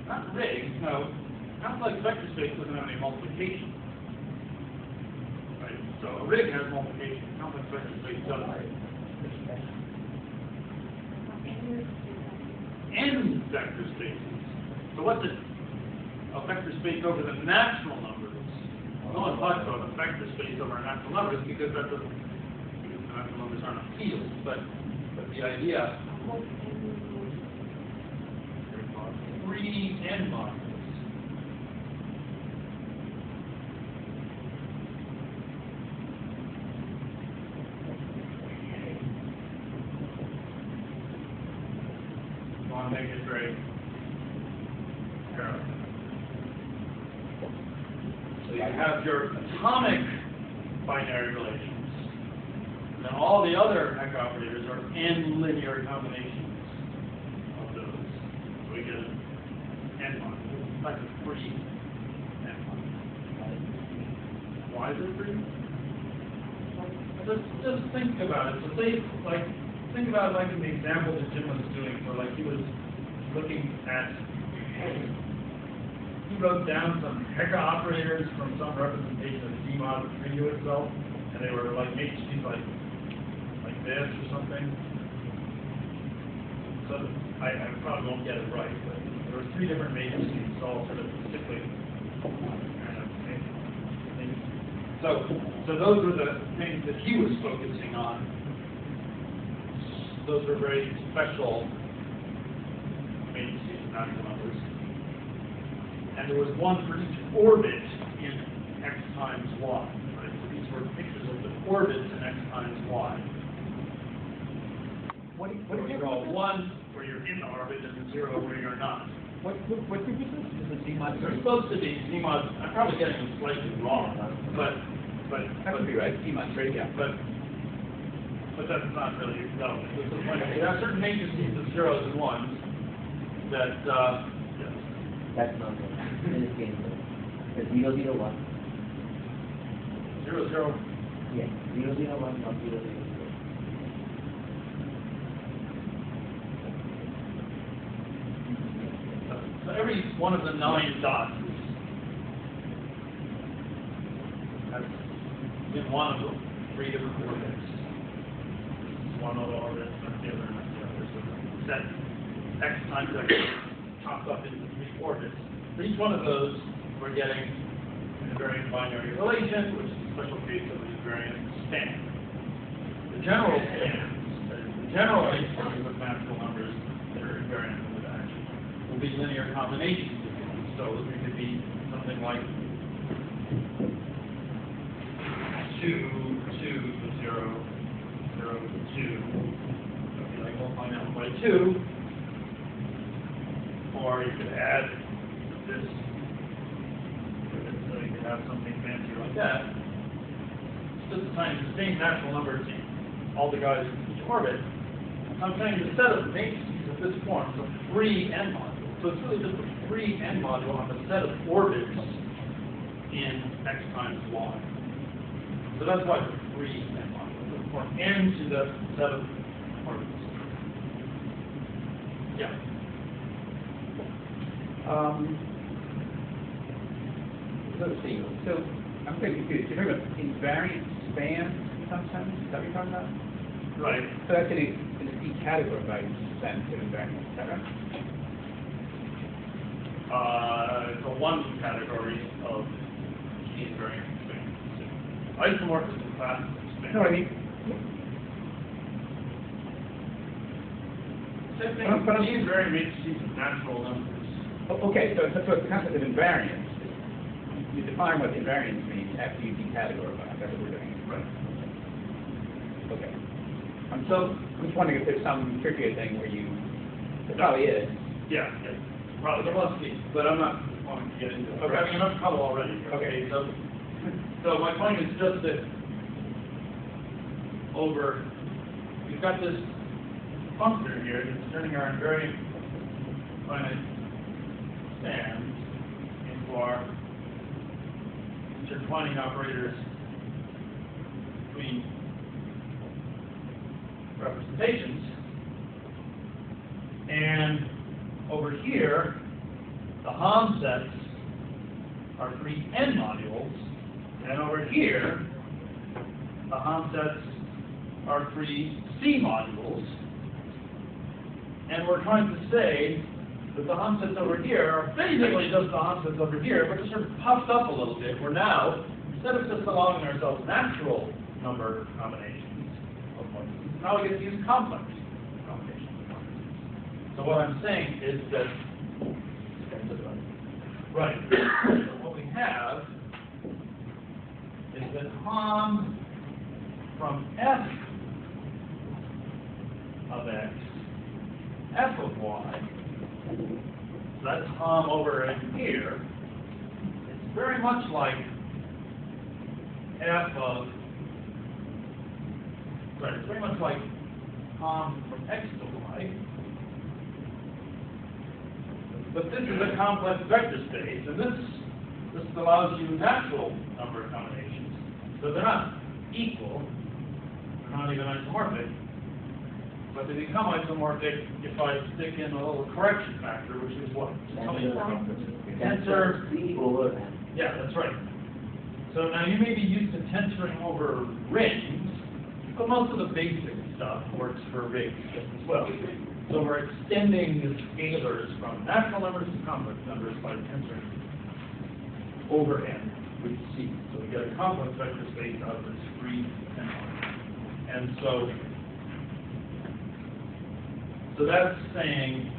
Not rigs, no. Complex vector space doesn't have any multiplication. Right? So a rig has multiplication, complex vector space doesn't. N vector spaces. So what's a vector space over the natural numbers? No one talks about a vector space over natural numbers because that's a, because the natural numbers aren't a field, but the idea, three n modules. I want to make it very careful. So you have your atomic binary relations. And then all the other Hecke operators are n linear combinations of those. So we get an n module. That's a free n module. Why is it free? Just think about it. So say, like, think about like in the example that Jim was doing, where like he was looking at, he wrote down some Hecke operators from some representation of C mod 3 to itself, and they were like matrices like this or something. So I probably won't get it right, but there were three different matrices, all sort of cyclic kind of things. So those were the things that he was focusing on. Those were very special matrices of natural numbers. And there was one for each orbit in x times y. Right? So these were pictures of the orbits in x times y. What So you call one where you're in the orbit and zero where you're not. group is this? Is it C mod? They're supposed to be C mod. I'm probably getting them slightly wrong, but That would be right. C mod 3, yeah. but that's not really relevant. There are certain matrices of zeros and ones that yes. That's not good. In this case, the 0, 0, 1. 0, 0. Yes, 0, 0, 1, not 0, 0, 0. So every one of the 9 dots has in one of them 3 different orbits. One other orbit, that's the other, and that's the other. So set x times x chopped up into 3 orbits. For each one of those, we're getting an invariant binary relation, which is a special case of an invariant span. The general spans, the general relations of natural numbers that are invariant with action will be linear combinations of these. So it could be something like 2, 2, 0, 0, 2. So it'd be like multiplying that by 2. Or you could add this, so you could have something fancy like that. It's just the same natural numbers in all the guys in each orbit. I'm saying the set of matrices of this form is a free n module. So it's really just a free n module on the set of orbits in x times y. So that's why it's a free n module. For n to the set of orbits. Yeah. Let's see. So I'm pretty confused. You're talking about invariant spans in some sense? Is that what you're talking about? Right. So that's in a C category by sense of invariant. Is that right? It's a one category of G-invariant spans. Isomorphism class spans. No, I mean. Same thing. G-invariant matrices of natural numbers. Okay, so the concept of invariance. You define what invariance means after you decategorize. That's what we're doing. Right. Okay. I'm just wondering if there's some trickier thing where you. There probably is. Yeah. Probably there must be, but I'm not wanting to get into it. Okay, I mean, enough trouble already. Okay. So my point is just that you've got this functor here that's turning our invariant finite spans into our intertwining operators between representations. And over here, the Hom sets are free n modules, and over here, the Hom sets are free C modules. And we're trying to say that the Hom sets over here are basically just the Hom sets over here, but it's sort of puffed up a little bit. We're now instead of just allowing ourselves natural number combinations of morphisms, now we get to use complex combinations of morphisms. So what I'm saying is that, right, so what we have is that hom from f of x, f of y, so that's hom over in here, it's very much like f of, right, it's very much like hom from x to y, but this is a complex vector space, and this allows you natural number combinations. So they're not equal, they're not even isomorphic, but they become isomorphic if I stick in a little correction factor, which is what? Tensor. Yeah, that's right. So now you may be used to tensoring over rings, but most of the basic stuff works for rigs just as well. So we're extending the scalars from natural numbers to complex numbers by tensoring over n with C. So we get a complex vector space out of this free n. And so that's saying,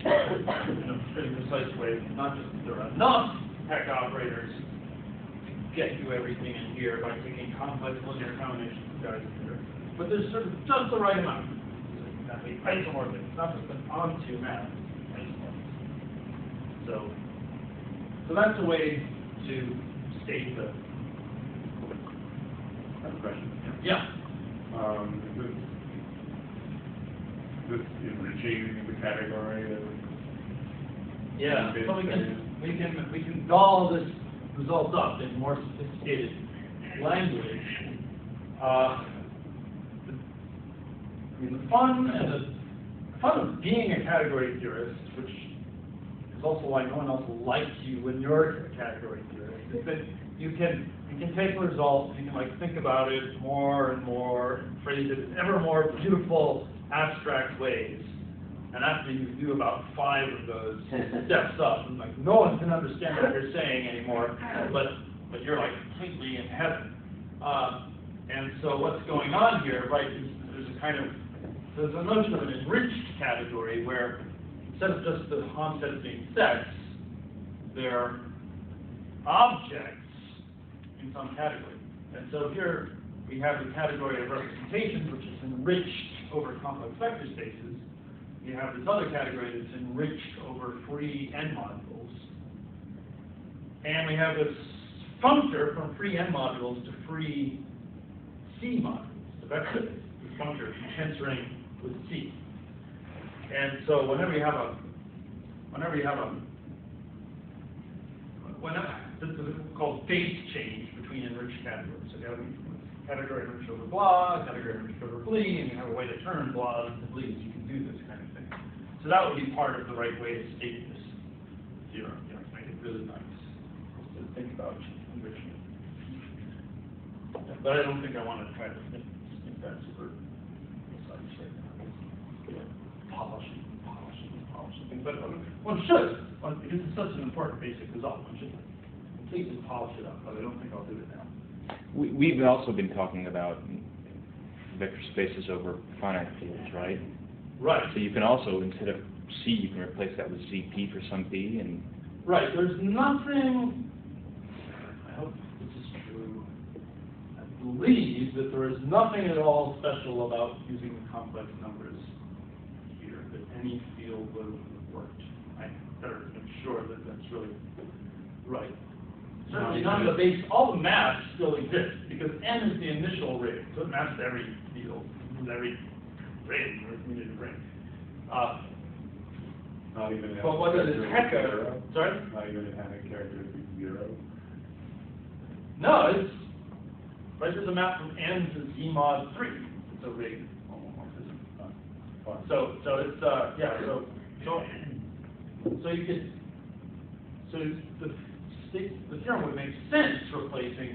in a pretty precise way, not just that there are enough Hecke operators to get you everything in here by taking complex linear combinations of guys in here, but there's sort of just the right amount. So that means isomorphic. It's not just an onto math, isomorphic. So that's a way to state the. I have a question. Yeah. This enriching the category of Yeah. So we can doll this result up in more sophisticated language. I mean, the fun of being a category theorist, which is also why no one else likes you when you're a category theorist, is that you can take a result, you can like think about it more and more, and phrase it in ever more beautiful, abstract ways. And after you do about 5 of those steps up, and like no one can understand what you're saying anymore, but you're like completely in heaven. And so what's going on here, right, is there's a notion of an enriched category where instead of just the Hom sets being sets, they're objects in some category. And so here we have the category of representations, which is enriched over complex vector spaces. We have this other category that's enriched over free n modules. And we have this functor from free n modules to free C modules. So that's the functor tensoring with C. And so whenever you have a this is called phase change between enriched categories. So you have a category enriched over blah, a category enriched over blee, and you have a way to turn blahs into blees. You can do this kind of thing. So that would be part of the right way to state this theorem, to make it really nice to think about enrichment. But I don't think I want to try to think that super precise right now. Polishing. But one should, because it's such an important basic result, one should completely polish it up, but I don't think I'll do it now. We've also been talking about vector spaces over finite fields, right? Right. So you can also, instead of C, you can replace that with ZP for some P, and right. There's nothing, I hope this is true, I believe that there is nothing at all special about using complex numbers here, that any field would have worked. I better make sure that that's really right. Certainly none of the base, all the maps still exist, because n is the initial rig, so it maps to every field, every ring, or community ring. Not even But what is Hecke? Sorry? Not even have a characteristic 0. No, it's right. There's a map from n to Z mod 3. It's a rig homomorphism. So it's yeah. So you could the theorem would make sense replacing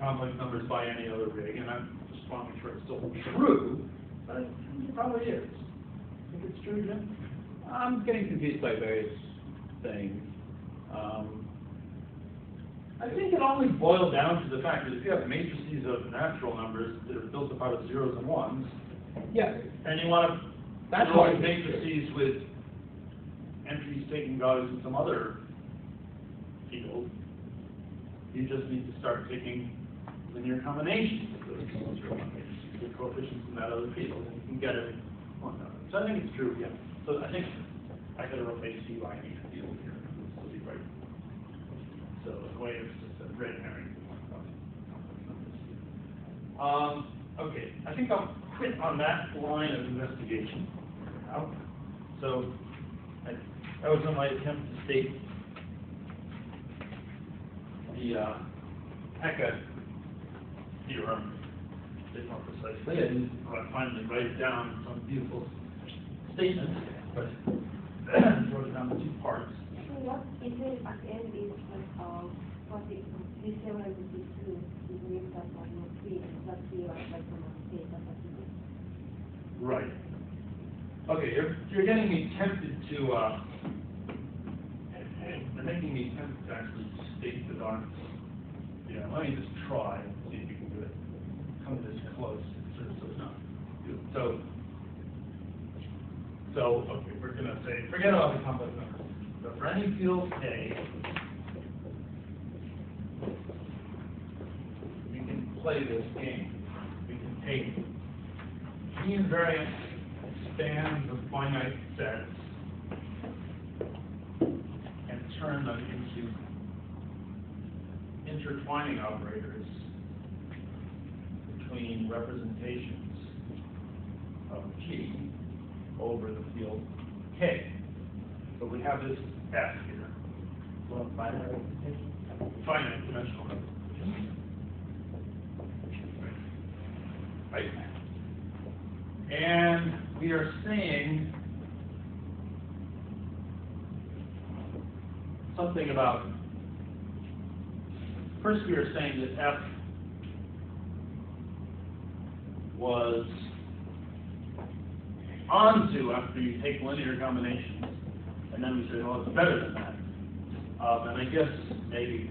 complex numbers by any other rig, and I just want to make sure it's still true. But it probably is. Think it's true, Jim? I'm getting confused by various things. I think it only boiled down to the fact that if you have matrices of natural numbers that are built up out of zeros and ones, Yeah, and you want to that's build why. matrices with entries taking values in some other field, you just need to start taking linear combinations of those zero one matrices with coefficients in that other field, and you can get it on that. So I think it's true, yeah. So I think I could have replaced CY in each field here. This will be right. So in a way, it's just a red herring. Okay, I think I'll quit on that line of investigation for now. So that was in my attempt to state the Hecke theorem a bit more precisely. I didn't finally write it down in some beautiful statement, but wrote it down in two parts. So what is it at the end is what is this theorem is true is made up of no three and plus zero like from a state of a field. Right. Okay, you're getting me tempted to, you're making me tempted to actually state the darn. Yeah, let me just try and see if you can do it. Come this close, sort of, so it's not. So, okay, we're gonna say, forget about the complex numbers. So for any field K, we can play this game. We can take G-invariant spans of finite sets and turn them into intertwining operators between representations of G over the field K. So we have this F here. Well, finite representation. Finite-dimensional representation. Right. And we are saying something about, first we are saying that F was onto after you take linear combinations, and then we say, well, it's better than that. And I guess maybe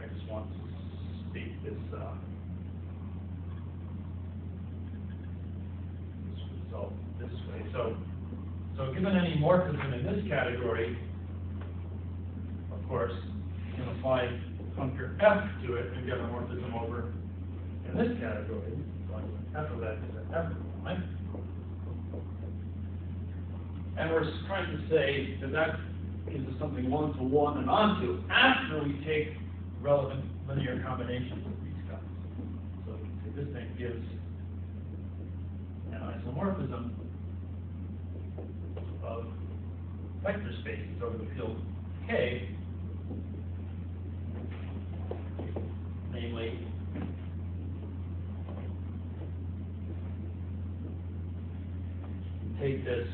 I just want to state this result this way. So given any morphism in this category, of course, you can apply functor F to it and get a morphism over in this category. So F of that is an F of line. And we're trying to say that that gives us something one-to-one and onto after we take relevant linear combinations of these guys. So we can say this thing gives an isomorphism of vector spaces over the field K, namely take this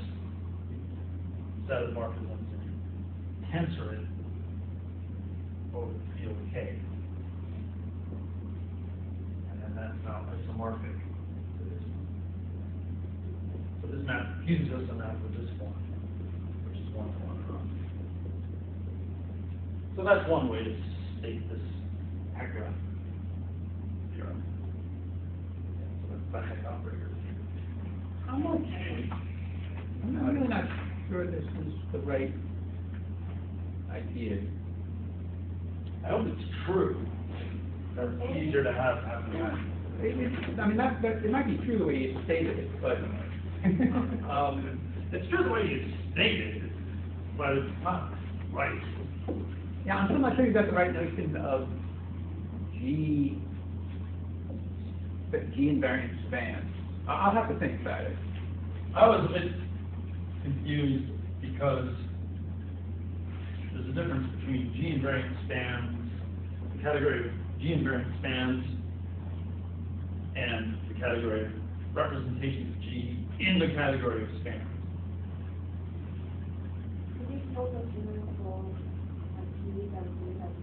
set of morphisms and tensor it over the field K. And then that's now isomorphic to this. So this map fuses us a map with this one, which is one-to-one around. So that's one way to state this Hecke theorem. So that's the Hecke operator. I'm really not sure this is the right idea. I hope it's true. That's easier to have happen. I mean, it might be true the way you stated it, but It's true the way you stated it, but it's not right. yeah, I'm still not sure you got the right notion of G-invariant spans. I'll have to think about it. I was a bit confused because there's a difference between G-invariant spans, the category of G-invariant spans, and the category of representations of G in the category of spans. Could you also do for a G that we have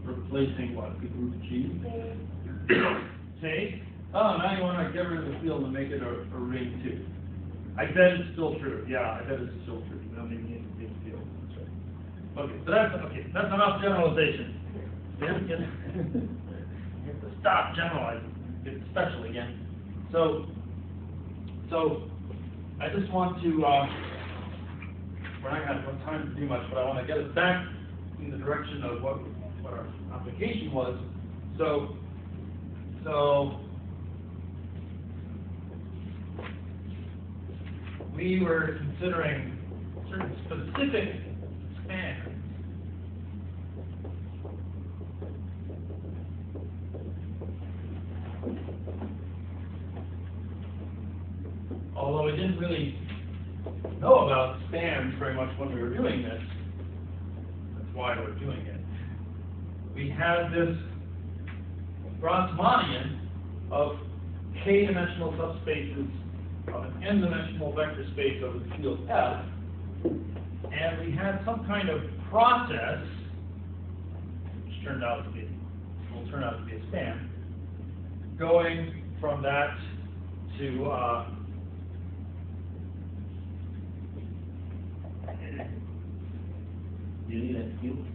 Replacing what? The group G? say Say? Oh, now you want to get rid of the field and make it a ring too. I bet it's still true. Yeah, I bet it's still true. We don't even need to be a field. That's right. Okay, so that's enough generalization. Then you have to stop generalizing. Get special again. So I just want to. We're not going to have time to do much, but I want to get us back in the direction of what our application was. So we were considering certain specific spans. Although we didn't really know about spans very much when we were doing this, that's why we're doing it. We had this Grassmannian of k-dimensional subspaces of an n-dimensional vector space over the field F, and we had some kind of process, which will turn out to be a span, going from that to Do you need a cube?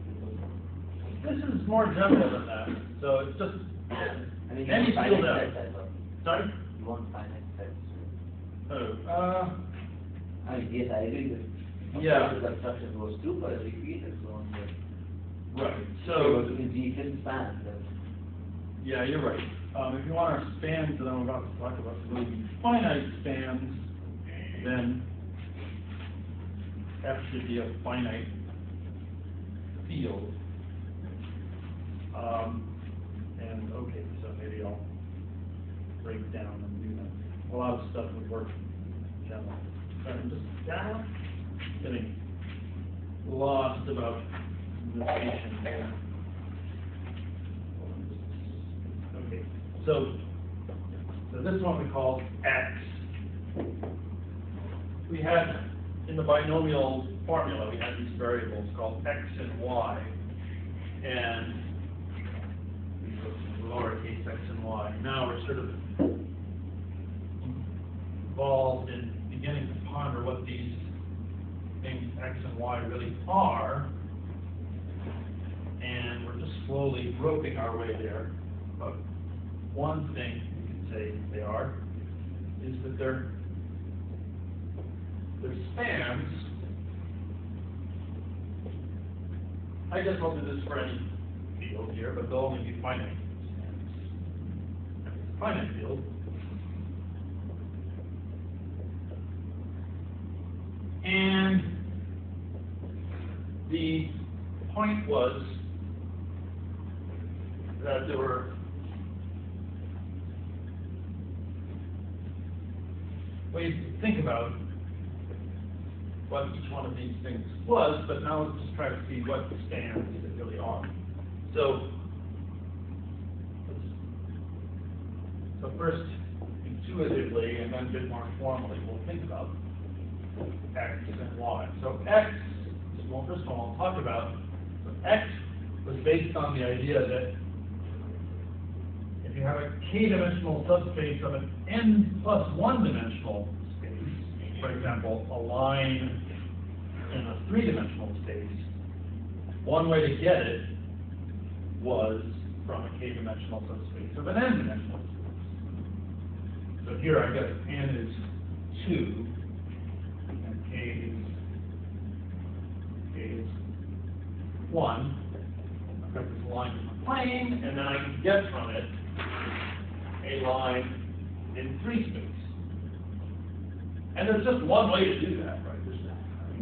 this is more general than that. So it's just I mean, any you want field finite F. sets, I thought. Sorry? You want finite sets. Oh, I mean, yes, I agree with. Yeah. The construction goes through for every field and so on. But right. if So you go to the hidden span, then yeah, you're right. If you want our spans that I'm about to talk about to really be finite spans, then F should be a finite field. And okay, so maybe I'll break down and do that. A lot of stuff would work in general. I'm just getting lost about notation here. Okay, so this one we call X. We had, in the binomial formula, we had these variables called X and Y, and lowercase x and y. Now we're sort of involved in beginning to ponder what these things x and y really are, and we're just slowly groping our way there. But one thing we can say they are is that they're spans. I guess I'll do this for any field here, but they'll only be finite. Finite field. And the point was that there were ways to think about what each one of these things was, but now let's just try to see what spans they really are. So first, intuitively, and then a bit more formally, we'll think about x and y. So x, well, first of all, I'll talk about, x was based on the idea that if you have a k-dimensional subspace of an n+1 dimensional space, for example, a line in a 3-dimensional space, one way to get it was from a k-dimensional subspace of an n-dimensional space. So here I guess n is 2, and k is 1. I've got this line in the plane, and then I can get from it a line in 3 space. And there's just one way to do that, right? There's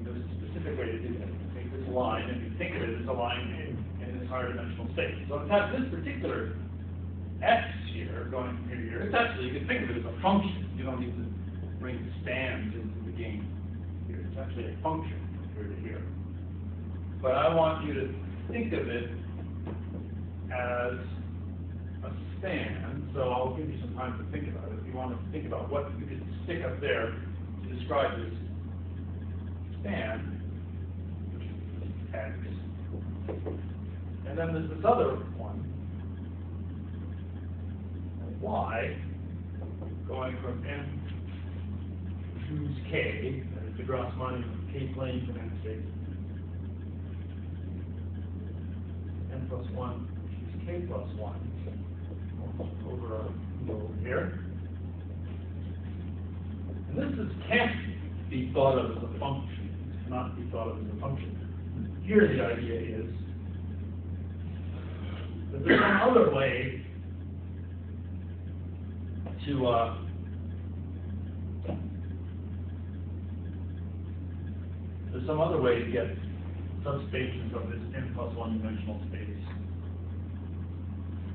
a specific way to do that. You take this line, and you think of it as a line in this higher dimensional space. So in fact, this particular x here, going from here to here, it's actually, you can think of it as a function. You don't need to bring spans into the game here. It's actually a function from here to here. But I want you to think of it as a span, so I'll give you some time to think about it. If you want to think about what you could stick up there to describe this span, which is x. And then there's this other one, y, going from n choose K, that is the Grassmannian of K planes and N space. N plus 1, choose K plus 1 over here. And this can't be thought of as a function. It cannot be thought of as a function. Here the idea is that there's some other way to there's some other way to get subspaces of this n plus 1 dimensional space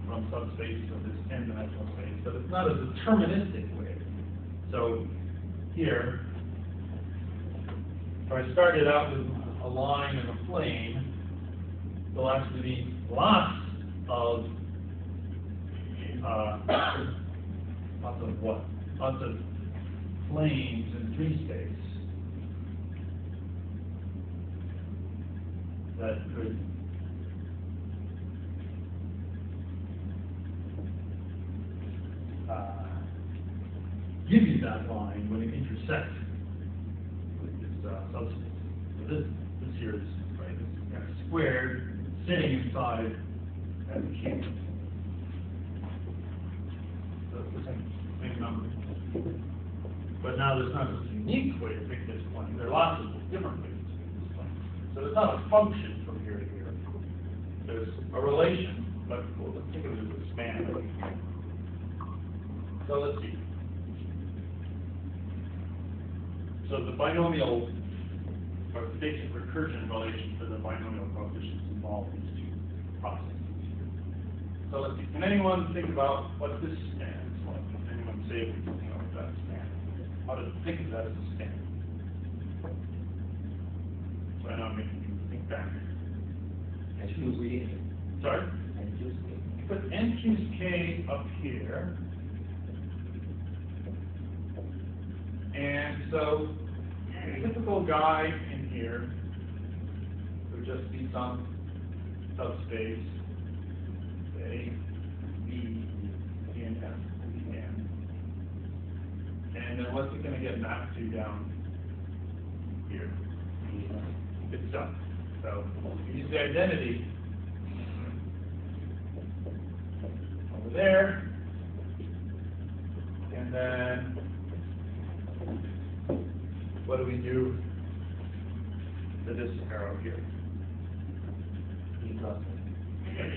from subspaces of this n dimensional space, but it's not a deterministic way. So here, if I started out with a line and a plane, there'll actually be lots of what? Lots of planes in 3 space that could give you that line when it intersects with this subspace. So this here is right, this kind of squared sitting inside as a cube. So it's the same number. But now there's not a unique way to pick this plane. There are lots of different ways to pick this plane. So it's not a function from here to here. There's a relation, but we'll think of it as a span. So let's see. So the binomial, or the basic recursion relation for the binomial coefficients involve these 2 processes. So let's see. Can anyone think about what this span is like? Can anyone say something about that span? How to think of that as a span? So I know I'm making you think back. Sorry? Put n choose k up here. And so a typical guy in here would just be some subspace, say, B in F N. And then what's it going to get mapped to down here? Itself. So we use the identity over there, and then what do we do to this arrow here?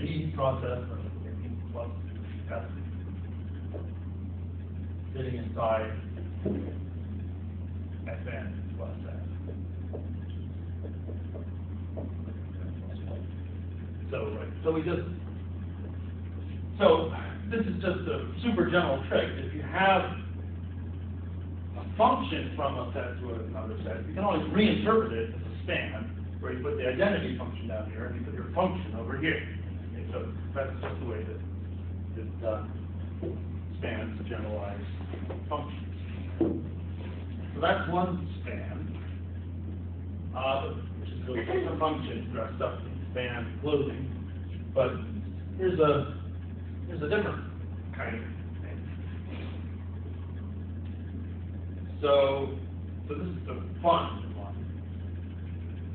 E process, or E plus F, sitting inside Fn plus F. So this is just a super general trick. If you have a function from a set to another set, you can always reinterpret it as a span, where you put the identity function down here and you put your function over here. Okay, so that's just the way that spans generalize functions. So that's one span, which is really just a function dressed up in span clothing. But here's a different kind of thing. So this is the fun one,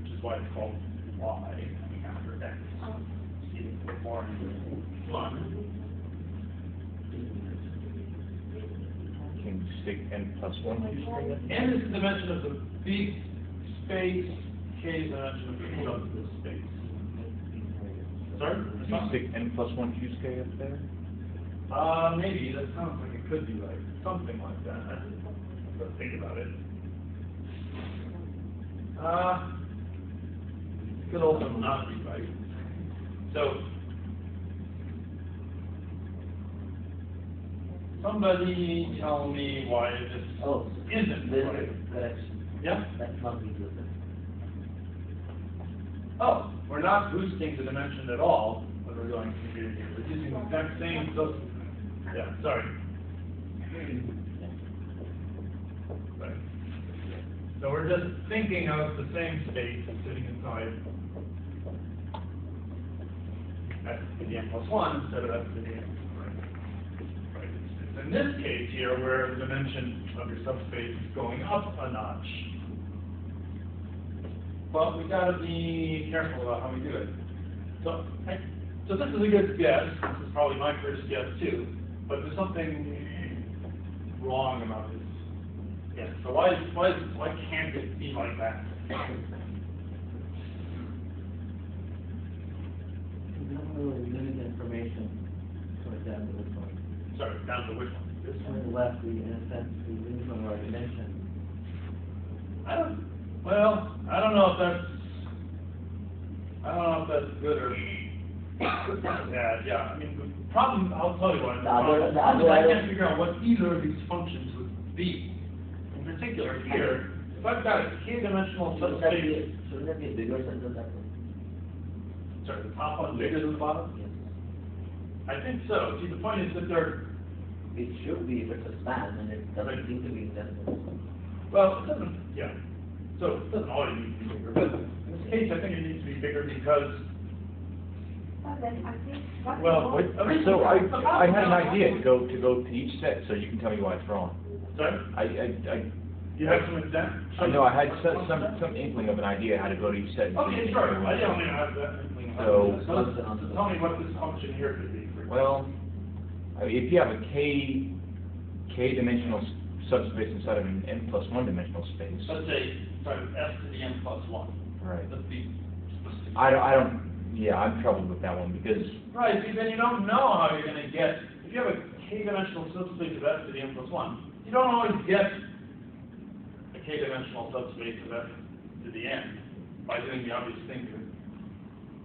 which is why it's called y after x. It's more fun. Can you stick n plus 1? N is the dimension of the big space, k is the dimension of the subgroup space. Sorry? Can you stick n plus 1 choose k up there? Maybe. That sounds like it could be right. Something like that. Let's think about it. It could also not be right. So, somebody tell me why this isn't right. Yeah? That's not good. Oh, we're not boosting the dimension at all when we're going from here to here. We're using the exact same substitute. Yeah, sorry. Right. So we're just thinking of the same space sitting inside f to the n plus 1 instead of f to the n. Right. in this case here, where the dimension of your subspace is going up a notch, well, we got to be careful about how we do it. So this is a good guess. This is probably my first guess too. But there's something wrong about this. Yeah. So why can't it be like that? We don't really lose information going down to this one. Sorry, down to which one? This On one. the left, we, in a sense, we lose one of our dimensions. I don't know if that's good or bad. Yeah, I mean, the problem, I'll tell you what, the problem is I can't figure out what either of these functions would be. In particular here, if I've got a k-dimensional subspace, Shouldn't that be a bigger sentence that one? sorry, the top one bigger than the bottom? Yes. I think so. See, the point is that they're, It should be if it's a span, and it doesn't seem to be intended. well, it doesn't, yeah. So it doesn't always need to be bigger, but in this case, I think it needs to be bigger because, But then I think what well, we want- So I had an idea to go to each set, so you can tell me why it's wrong. sorry, you have some example? I know I had some inkling of an idea how to go to each set. And Okay, see sure, if I it don't was- even have that inkling. So- So tell me what this function here could be. For Well, I mean, if you have a k-dimensional subspace inside of an n+1 dimensional space, Let's say, sorry, f to the n plus 1. right? Let's be specific. Yeah, I'm troubled with that one because Right, see, then you don't know how you're going to get, if you have a k-dimensional subspace of f to the n plus 1, you don't always get a k-dimensional subspace of f to the n by doing the obvious thing here.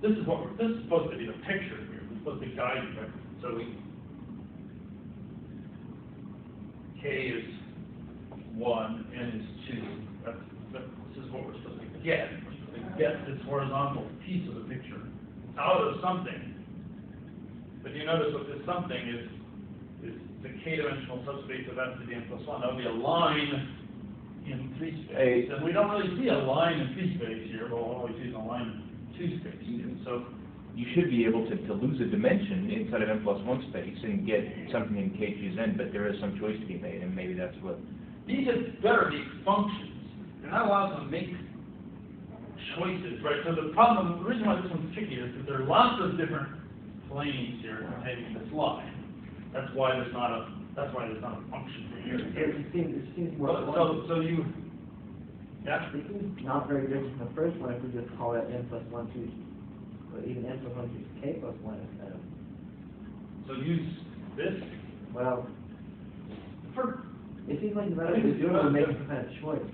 This is supposed to be the picture here. It's supposed to guide you, right? So k is 1, n is 2. This is what we're supposed to get. We're supposed to get this horizontal piece of the picture out of something. But you notice what this something is the k-dimensional subspace of f to the n plus 1. That would be a line in 3 space. And we don't really see a line in 3 space here, but all we see is a line in 2 space. And so you should be able to lose a dimension inside of n+1 space and get something in k choose n, but there is some choice to be made, and maybe that's what. these had better be functions. You're not allowed to make choices, right? So the reason why this one's tricky is that there are lots of different planes here containing this line. That's why there's not a function for here. It seems more. So you, yeah? It seems not very different from the first one if we just call it n plus 1, 2, or even n plus 1, 2, k plus 1 instead of. So use this. Well, For, it seems like the I better think to it's do it good. would make some kind of choice.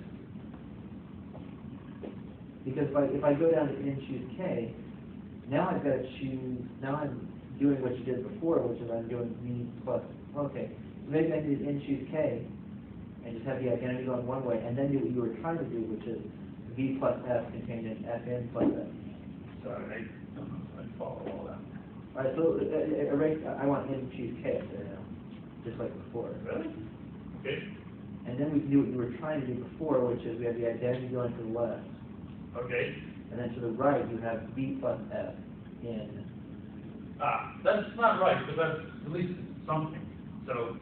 Because if I go down to n choose k, now I've got to choose, now I'm doing what you did before, which is I'm doing v plus, okay. So maybe I did n choose k, and just have the identity going one way, and then do what you were trying to do, which is v plus f contained in fn plus f. sorry, I don't know if I follow all that. Alright, so erase, I want n choose k up there now, just like before. Really? Okay. And then we can do what you were trying to do before, which is we have the identity going to the left. Okay. And then to the right, you have v plus f in. That's not right, because that's at least something. So,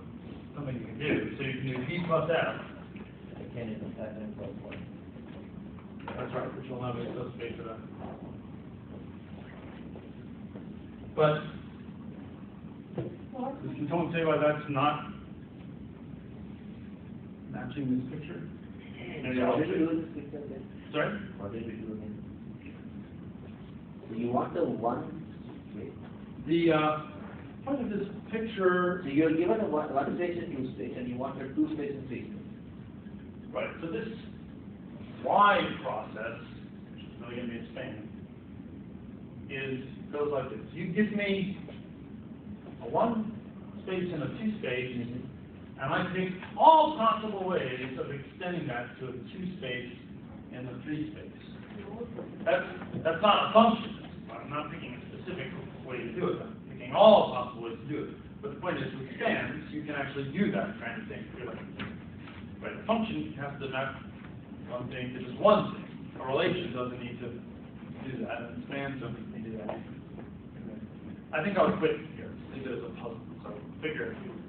something you can do. So you can do v plus f. Contained in fn plus 1. That's right, which will have a subspace of that. But, can someone say why that's not matching this picture? Maybe How I'll did we say- do this picture again? Sorry? How did we do it again? So you want the one, wait, The point of this picture, so you're given a one space and 2 space, and you want a 2 space and 3 space. right, so this Y process, which is really going to be a span, goes like this. You give me a 1 space and a 2 space, and I take all possible ways of extending that to a 2 space and a 3 space. That's not a function. I'm not picking a specific way to do it. I'm picking all possible ways to do it. But the point is, with spans, you can actually do that kind of thing. You're like, right, a function has to map one thing to just one thing. A relation doesn't need to do that, and spans don't need to do that. I think I'll quit here. Leave it as a puzzle. So figure it out.